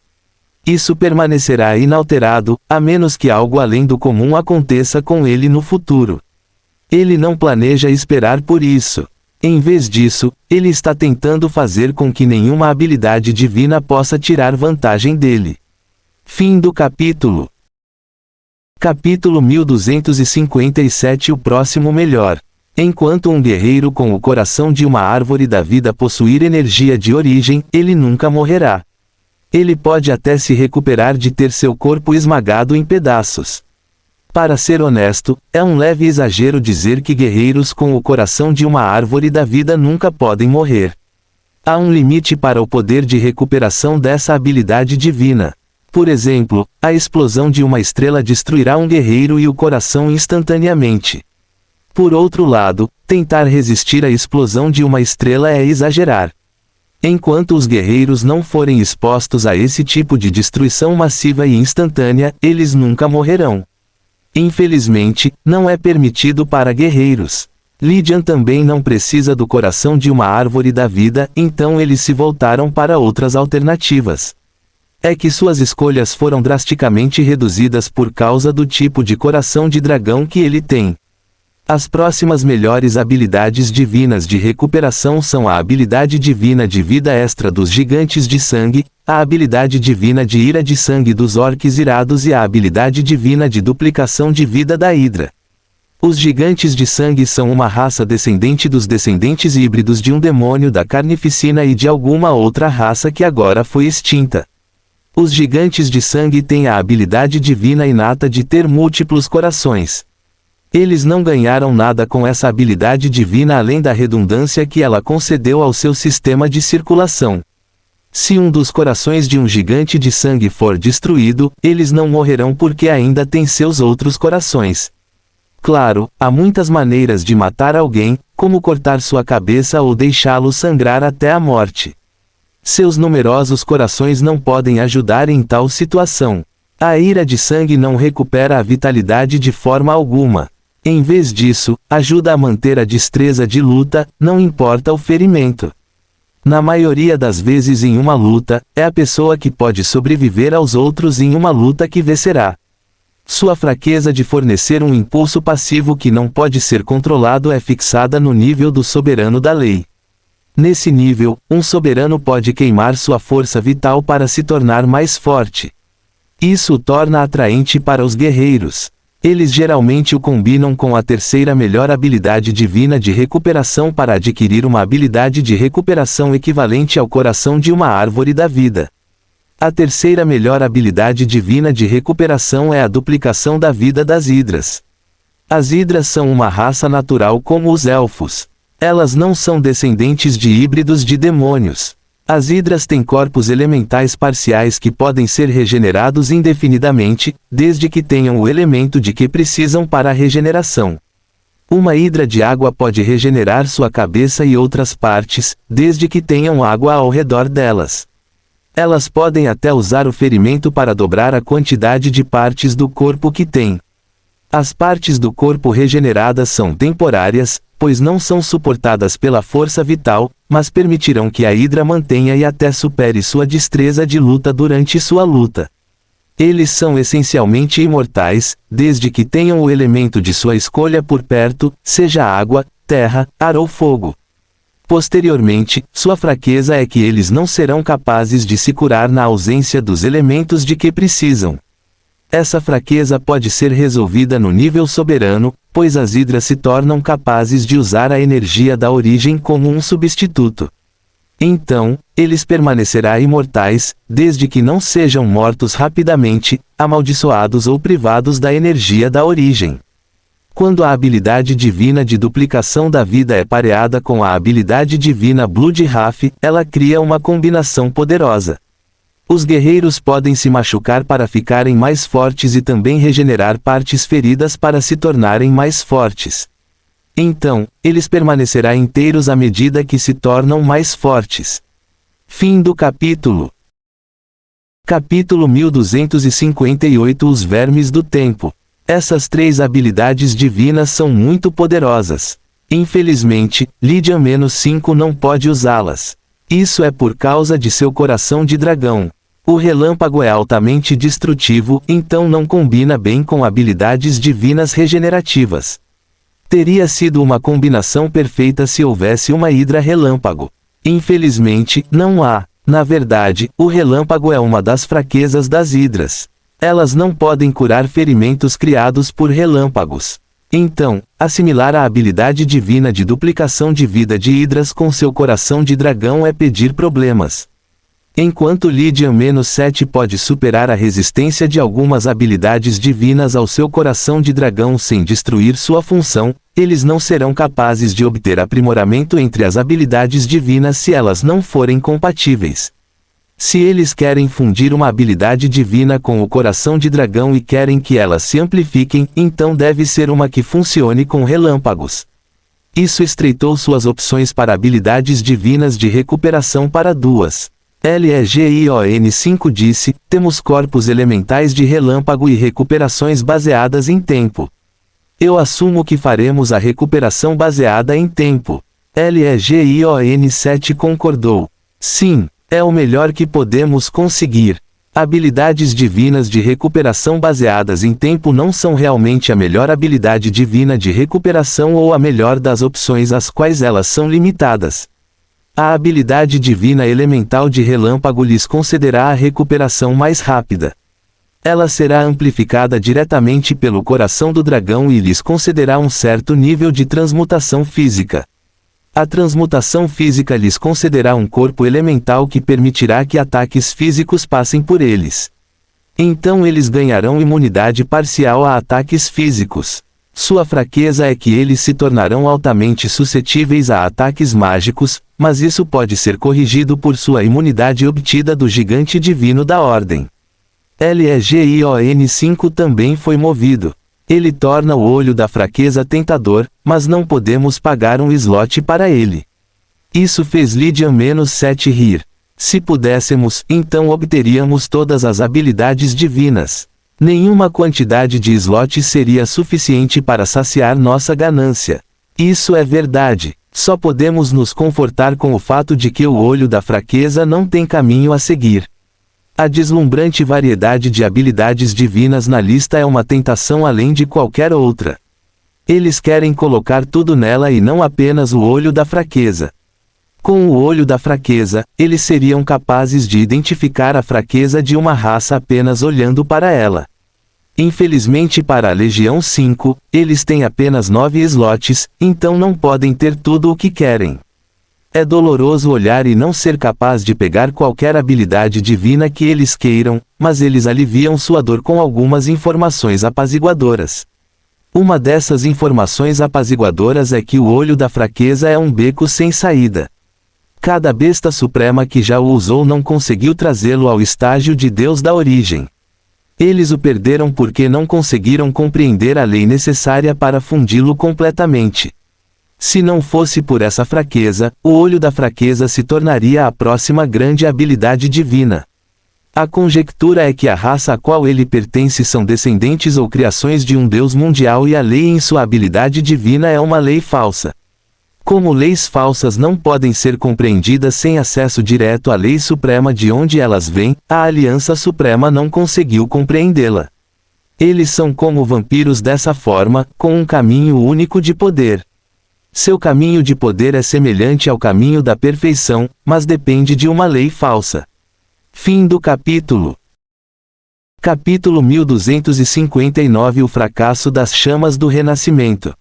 Isso permanecerá inalterado, a menos que algo além do comum aconteça com ele no futuro. Ele não planeja esperar por isso. Em vez disso, ele está tentando fazer com que nenhuma habilidade divina possa tirar vantagem dele. Fim do capítulo. Capítulo 1257. O próximo melhor. Enquanto um guerreiro com o coração de uma árvore da vida possuir energia de origem, ele nunca morrerá. Ele pode até se recuperar de ter seu corpo esmagado em pedaços. Para ser honesto, é um leve exagero dizer que guerreiros com o coração de uma árvore da vida nunca podem morrer. Há um limite para o poder de recuperação dessa habilidade divina. Por exemplo, a explosão de uma estrela destruirá um guerreiro e o coração instantaneamente. Por outro lado, tentar resistir à explosão de uma estrela é exagerar. Enquanto os guerreiros não forem expostos a esse tipo de destruição massiva e instantânea, eles nunca morrerão. Infelizmente, não é permitido para guerreiros. Lydian também não precisa do coração de uma árvore da vida, então eles se voltaram para outras alternativas. É que suas escolhas foram drasticamente reduzidas por causa do tipo de coração de dragão que ele tem. As próximas melhores habilidades divinas de recuperação são a habilidade divina de vida extra dos gigantes de sangue, a habilidade divina de ira de sangue dos orques irados e a habilidade divina de duplicação de vida da Hidra. Os gigantes de sangue são uma raça descendente dos descendentes híbridos de um demônio da carnificina e de alguma outra raça que agora foi extinta. Os gigantes de sangue têm a habilidade divina inata de ter múltiplos corações. Eles não ganharam nada com essa habilidade divina além da redundância que ela concedeu ao seu sistema de circulação. Se um dos corações de um gigante de sangue for destruído, eles não morrerão porque ainda têm seus outros corações. Claro, há muitas maneiras de matar alguém, como cortar sua cabeça ou deixá-lo sangrar até a morte. Seus numerosos corações não podem ajudar em tal situação. A ira de sangue não recupera a vitalidade de forma alguma. Em vez disso, ajuda a manter a destreza de luta, não importa o ferimento. Na maioria das vezes em uma luta, é a pessoa que pode sobreviver aos outros em uma luta que vencerá. Sua fraqueza de fornecer um impulso passivo que não pode ser controlado é fixada no nível do soberano da lei. Nesse nível, um soberano pode queimar sua força vital para se tornar mais forte. Isso o torna atraente para os guerreiros. Eles geralmente o combinam com a terceira melhor habilidade divina de recuperação para adquirir uma habilidade de recuperação equivalente ao coração de uma árvore da vida. A terceira melhor habilidade divina de recuperação é a duplicação da vida das hidras. As hidras são uma raça natural como os elfos. Elas não são descendentes de híbridos de demônios. As hidras têm corpos elementais parciais que podem ser regenerados indefinidamente, desde que tenham o elemento de que precisam para a regeneração. Uma hidra de água pode regenerar sua cabeça e outras partes, desde que tenham água ao redor delas. Elas podem até usar o ferimento para dobrar a quantidade de partes do corpo que têm. As partes do corpo regeneradas são temporárias, pois não são suportadas pela força vital, mas permitirão que a hidra mantenha e até supere sua destreza de luta durante sua luta. Eles são essencialmente imortais, desde que tenham o elemento de sua escolha por perto, seja água, terra, ar ou fogo. Posteriormente, sua fraqueza é que eles não serão capazes de se curar na ausência dos elementos de que precisam. Essa fraqueza pode ser resolvida no nível soberano, pois as hidras se tornam capazes de usar a energia da origem como um substituto. Então, eles permanecerão imortais, desde que não sejam mortos rapidamente, amaldiçoados ou privados da energia da origem. Quando a habilidade divina de duplicação da vida é pareada com a habilidade divina Bloodwrath, ela cria uma combinação poderosa. Os guerreiros podem se machucar para ficarem mais fortes e também regenerar partes feridas para se tornarem mais fortes. Então, eles permanecerão inteiros à medida que se tornam mais fortes. Fim do capítulo. Capítulo 1258. Os Vermes do Tempo. Essas três habilidades divinas são muito poderosas. Infelizmente, Lydian-5 não pode usá-las. Isso é por causa de seu coração de dragão. O relâmpago é altamente destrutivo, então não combina bem com habilidades divinas regenerativas. Teria sido uma combinação perfeita se houvesse uma hidra relâmpago. Infelizmente, não há. Na verdade, o relâmpago é uma das fraquezas das hidras. Elas não podem curar ferimentos criados por relâmpagos. Então, assimilar a habilidade divina de duplicação de vida de Hidras com seu coração de dragão é pedir problemas. Enquanto Lydian-7 pode superar a resistência de algumas habilidades divinas ao seu coração de dragão sem destruir sua função, eles não serão capazes de obter aprimoramento entre as habilidades divinas se elas não forem compatíveis. Se eles querem fundir uma habilidade divina com o coração de dragão e querem que elas se amplifiquem, então deve ser uma que funcione com relâmpagos. Isso estreitou suas opções para habilidades divinas de recuperação para duas. Legion 5 disse: temos corpos elementais de relâmpago e recuperações baseadas em tempo. Eu assumo que faremos a recuperação baseada em tempo. Legion 7 concordou. Sim, é o melhor que podemos conseguir. Habilidades divinas de recuperação baseadas em tempo não são realmente a melhor habilidade divina de recuperação ou a melhor das opções às quais elas são limitadas. A habilidade divina elemental de relâmpago lhes concederá a recuperação mais rápida. Ela será amplificada diretamente pelo coração do dragão e lhes concederá um certo nível de transmutação física. A transmutação física lhes concederá um corpo elemental que permitirá que ataques físicos passem por eles. Então eles ganharão imunidade parcial a ataques físicos. Sua fraqueza é que eles se tornarão altamente suscetíveis a ataques mágicos, mas isso pode ser corrigido por sua imunidade obtida do gigante divino da Ordem. Legion 5 também foi movido. Ele torna o olho da fraqueza tentador, mas não podemos pagar um slot para ele. Isso fez Lydian-7 rir. Se pudéssemos, então obteríamos todas as habilidades divinas. Nenhuma quantidade de slots seria suficiente para saciar nossa ganância. Isso é verdade. Só podemos nos confortar com o fato de que o olho da fraqueza não tem caminho a seguir. A deslumbrante variedade de habilidades divinas na lista é uma tentação além de qualquer outra. Eles querem colocar tudo nela e não apenas o olho da fraqueza. Com o olho da fraqueza, eles seriam capazes de identificar a fraqueza de uma raça apenas olhando para ela. Infelizmente para a Legião 5, eles têm apenas 9 slots, então não podem ter tudo o que querem. É doloroso olhar e não ser capaz de pegar qualquer habilidade divina que eles queiram, mas eles aliviam sua dor com algumas informações apaziguadoras. Uma dessas informações apaziguadoras é que o olho da fraqueza é um beco sem saída. Cada besta suprema que já o usou não conseguiu trazê-lo ao estágio de Deus da origem. Eles o perderam porque não conseguiram compreender a lei necessária para fundi-lo completamente. Se não fosse por essa fraqueza, o olho da fraqueza se tornaria a próxima grande habilidade divina. A conjectura é que a raça a qual ele pertence são descendentes ou criações de um Deus mundial e a lei em sua habilidade divina é uma lei falsa. Como leis falsas não podem ser compreendidas sem acesso direto à lei suprema de onde elas vêm, a Aliança Suprema não conseguiu compreendê-la. Eles são como vampiros dessa forma, com um caminho único de poder. Seu caminho de poder é semelhante ao caminho da perfeição, mas depende de uma lei falsa. Fim do capítulo. Capítulo 1259 O fracasso das chamas do renascimento.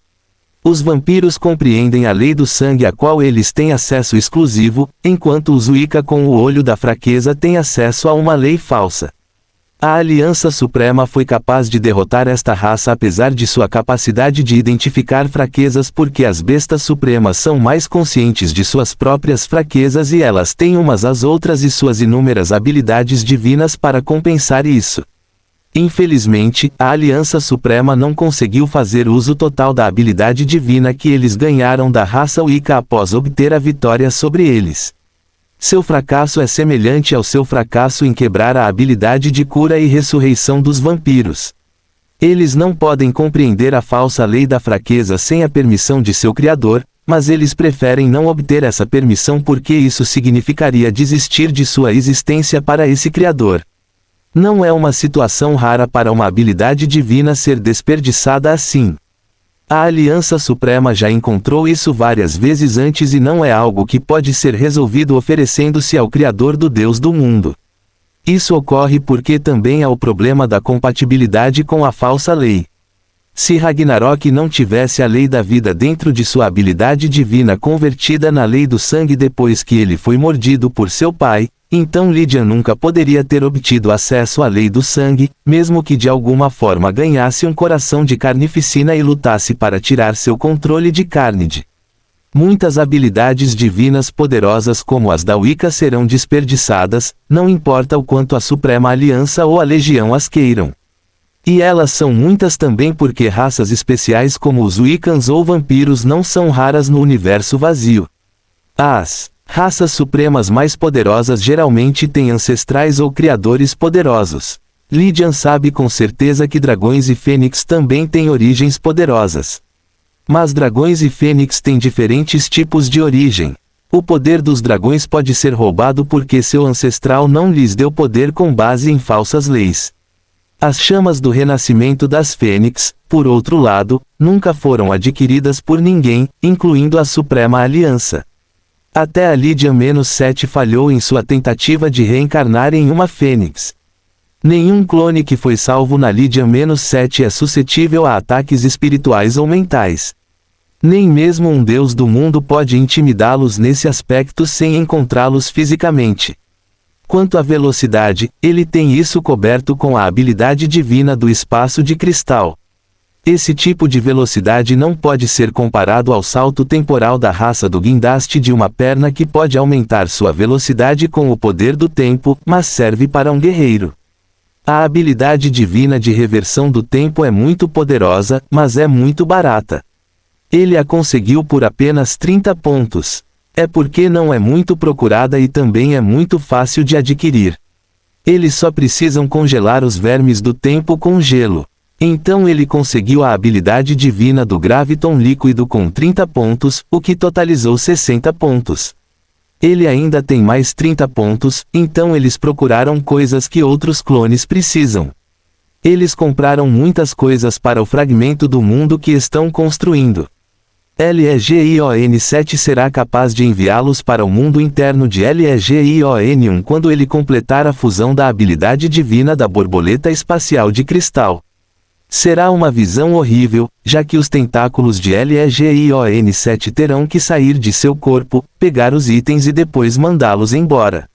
Os vampiros compreendem a lei do sangue a qual eles têm acesso exclusivo, enquanto os Wicca com o olho da fraqueza têm acesso a uma lei falsa. A Aliança Suprema foi capaz de derrotar esta raça apesar de sua capacidade de identificar fraquezas porque as bestas supremas são mais conscientes de suas próprias fraquezas e elas têm umas às outras e suas inúmeras habilidades divinas para compensar isso. Infelizmente, a Aliança Suprema não conseguiu fazer uso total da habilidade divina que eles ganharam da raça Wicca após obter a vitória sobre eles. Seu fracasso é semelhante ao seu fracasso em quebrar a habilidade de cura e ressurreição dos vampiros. Eles não podem compreender a falsa lei da fraqueza sem a permissão de seu Criador, mas eles preferem não obter essa permissão porque isso significaria desistir de sua existência para esse Criador. Não é uma situação rara para uma habilidade divina ser desperdiçada assim. A Aliança Suprema já encontrou isso várias vezes antes e não é algo que pode ser resolvido oferecendo-se ao Criador do Deus do mundo. Isso ocorre porque também há o problema da compatibilidade com a falsa lei. Se Ragnarok não tivesse a lei da vida dentro de sua habilidade divina convertida na lei do sangue depois que ele foi mordido por seu pai, então Lydian nunca poderia ter obtido acesso à lei do sangue, mesmo que de alguma forma ganhasse um coração de carnificina e lutasse para tirar seu controle de Carnage. Muitas habilidades divinas poderosas como as da Wicca serão desperdiçadas, não importa o quanto a Suprema Aliança ou a Legião as queiram. E elas são muitas também porque raças especiais como os Wiccans ou vampiros não são raras no universo vazio. As raças supremas mais poderosas geralmente têm ancestrais ou criadores poderosos. Lydian sabe com certeza que dragões e fênix também têm origens poderosas. Mas dragões e fênix têm diferentes tipos de origem. O poder dos dragões pode ser roubado porque seu ancestral não lhes deu poder com base em falsas leis. As chamas do renascimento das fênix, por outro lado, nunca foram adquiridas por ninguém, incluindo a Suprema Aliança. Até a Lydian-7 falhou em sua tentativa de reencarnar em uma fênix. Nenhum clone que foi salvo na Lydian-7 é suscetível a ataques espirituais ou mentais. Nem mesmo um deus do mundo pode intimidá-los nesse aspecto sem encontrá-los fisicamente. Quanto à velocidade, ele tem isso coberto com a habilidade divina do espaço de cristal. Esse tipo de velocidade não pode ser comparado ao salto temporal da raça do guindaste de uma perna que pode aumentar sua velocidade com o poder do tempo, mas serve para um guerreiro. A habilidade divina de reversão do tempo é muito poderosa, mas é muito barata. Ele a conseguiu por apenas 30 pontos. É porque não é muito procurada e também é muito fácil de adquirir. Eles só precisam congelar os vermes do tempo com gelo. Então ele conseguiu a habilidade divina do Graviton líquido com 30 pontos, o que totalizou 60 pontos. Ele ainda tem mais 30 pontos, então eles procuraram coisas que outros clones precisam. Eles compraram muitas coisas para o fragmento do mundo que estão construindo. Legion-7 será capaz de enviá-los para o mundo interno de Legion-1 quando ele completar a fusão da habilidade divina da borboleta espacial de cristal. Será uma visão horrível, já que os tentáculos de Legion-7 terão que sair de seu corpo, pegar os itens e depois mandá-los embora.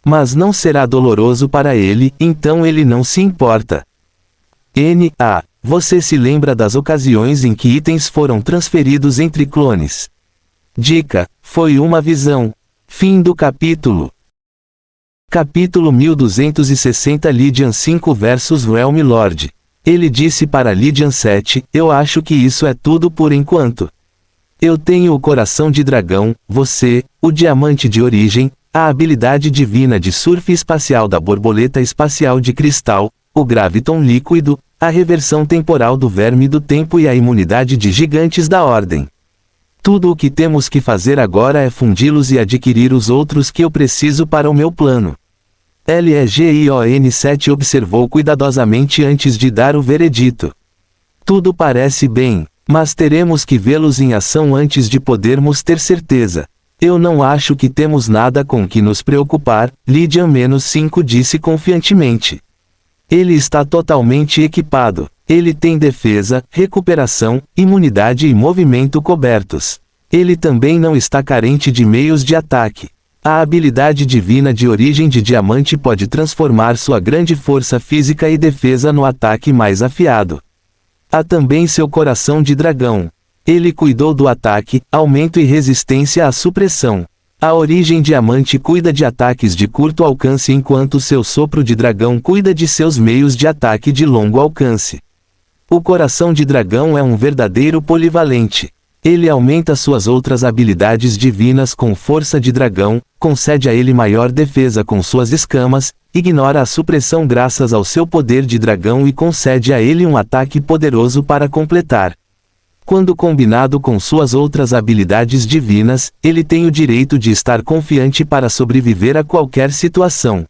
Mas não será doloroso para ele, então ele não se importa. Você se lembra das ocasiões em que itens foram transferidos entre clones? Dica: foi uma visão. Fim do capítulo. Capítulo 1260 Lydian 5 vs Realm Lord. Ele disse para Lydian 7, eu acho que isso é tudo por enquanto. Eu tenho o coração de dragão, você, o diamante de origem, a habilidade divina de surf espacial da borboleta espacial de cristal, o graviton líquido, a reversão temporal do verme do tempo e a imunidade de gigantes da ordem. Tudo o que temos que fazer agora é fundi-los e adquirir os outros que eu preciso para o meu plano. Legion-7 observou cuidadosamente antes de dar o veredito. Tudo parece bem, mas teremos que vê-los em ação antes de podermos ter certeza. Eu não acho que temos nada com que nos preocupar, Lydian-5 disse confiantemente. Ele está totalmente equipado. Ele tem defesa, recuperação, imunidade e movimento cobertos. Ele também não está carente de meios de ataque. A habilidade divina de origem de diamante pode transformar sua grande força física e defesa no ataque mais afiado. Há também seu coração de dragão. Ele cuidou do ataque, aumento e resistência à supressão. A origem diamante cuida de ataques de curto alcance enquanto seu sopro de dragão cuida de seus meios de ataque de longo alcance. O coração de dragão é um verdadeiro polivalente. Ele aumenta suas outras habilidades divinas com força de dragão, concede a ele maior defesa com suas escamas, ignora a supressão graças ao seu poder de dragão e concede a ele um ataque poderoso para completar. Quando combinado com suas outras habilidades divinas, ele tem o direito de estar confiante para sobreviver a qualquer situação.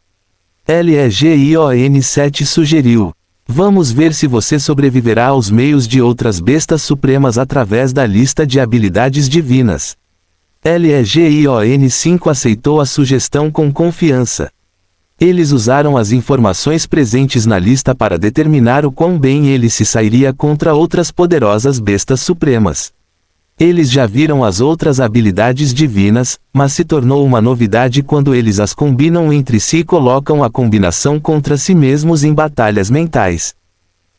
Legion-7 sugeriu. Vamos ver se você sobreviverá aos meios de outras bestas supremas através da lista de habilidades divinas. Legion-5 aceitou a sugestão com confiança. Eles usaram as informações presentes na lista para determinar o quão bem ele se sairia contra outras poderosas bestas supremas. Eles já viram as outras habilidades divinas, mas se tornou uma novidade quando eles as combinam entre si e colocam a combinação contra si mesmos em batalhas mentais.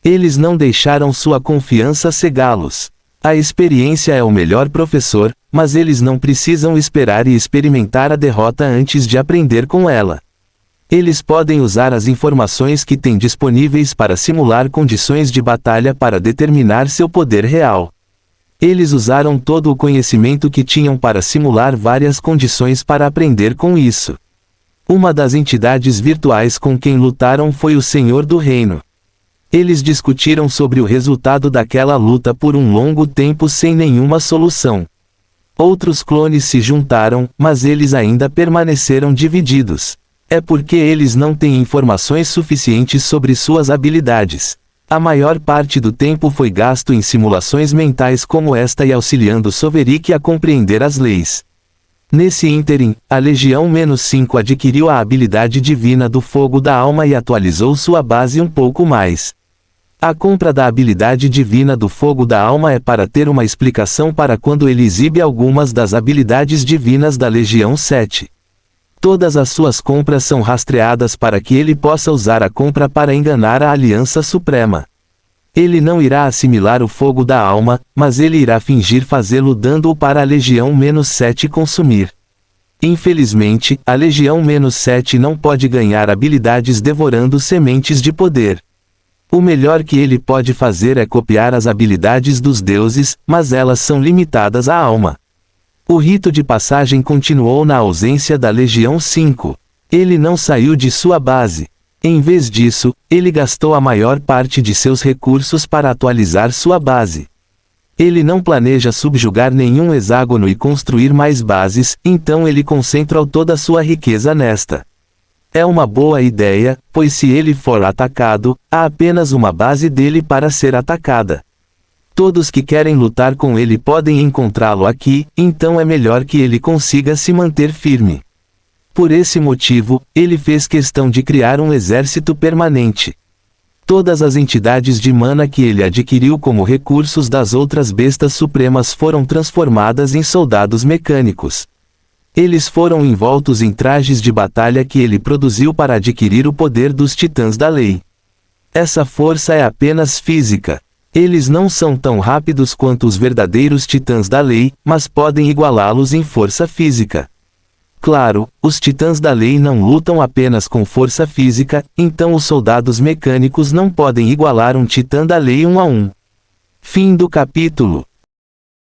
Eles não deixaram sua confiança cegá-los. A experiência é o melhor professor, mas eles não precisam esperar e experimentar a derrota antes de aprender com ela. Eles podem usar as informações que têm disponíveis para simular condições de batalha para determinar seu poder real. Eles usaram todo o conhecimento que tinham para simular várias condições para aprender com isso. Uma das entidades virtuais com quem lutaram foi o Senhor do Reino. Eles discutiram sobre o resultado daquela luta por um longo tempo sem nenhuma solução. Outros clones se juntaram, mas eles ainda permaneceram divididos. É porque eles não têm informações suficientes sobre suas habilidades. A maior parte do tempo foi gasto em simulações mentais como esta e auxiliando Soverick a compreender as leis. Nesse ínterim, a Legião-5 adquiriu a habilidade divina do Fogo da Alma e atualizou sua base um pouco mais. A compra da habilidade divina do Fogo da Alma é para ter uma explicação para quando ele exibe algumas das habilidades divinas da Legião-7. Todas as suas compras são rastreadas para que ele possa usar a compra para enganar a Aliança Suprema. Ele não irá assimilar o Fogo da Alma, mas ele irá fingir fazê-lo dando-o para a Legião-7 consumir. Infelizmente, a Legião-7 não pode ganhar habilidades devorando sementes de poder. O melhor que ele pode fazer é copiar as habilidades dos deuses, mas elas são limitadas à alma. O rito de passagem continuou na ausência da Legião-5. Ele não saiu de sua base. Em vez disso, ele gastou a maior parte de seus recursos para atualizar sua base. Ele não planeja subjugar nenhum hexágono e construir mais bases, então ele concentra toda a sua riqueza nesta. É uma boa ideia, pois se ele for atacado, há apenas uma base dele para ser atacada. Todos que querem lutar com ele podem encontrá-lo aqui, então é melhor que ele consiga se manter firme. Por esse motivo, ele fez questão de criar um exército permanente. Todas as entidades de mana que ele adquiriu como recursos das outras bestas supremas foram transformadas em soldados mecânicos. Eles foram envoltos em trajes de batalha que ele produziu para adquirir o poder dos titãs da lei. Essa força é apenas física. Eles não são tão rápidos quanto os verdadeiros titãs da lei, mas podem igualá-los em força física. Claro, os titãs da lei não lutam apenas com força física, então os soldados mecânicos não podem igualar um titã da lei 1 a 1. Fim do capítulo.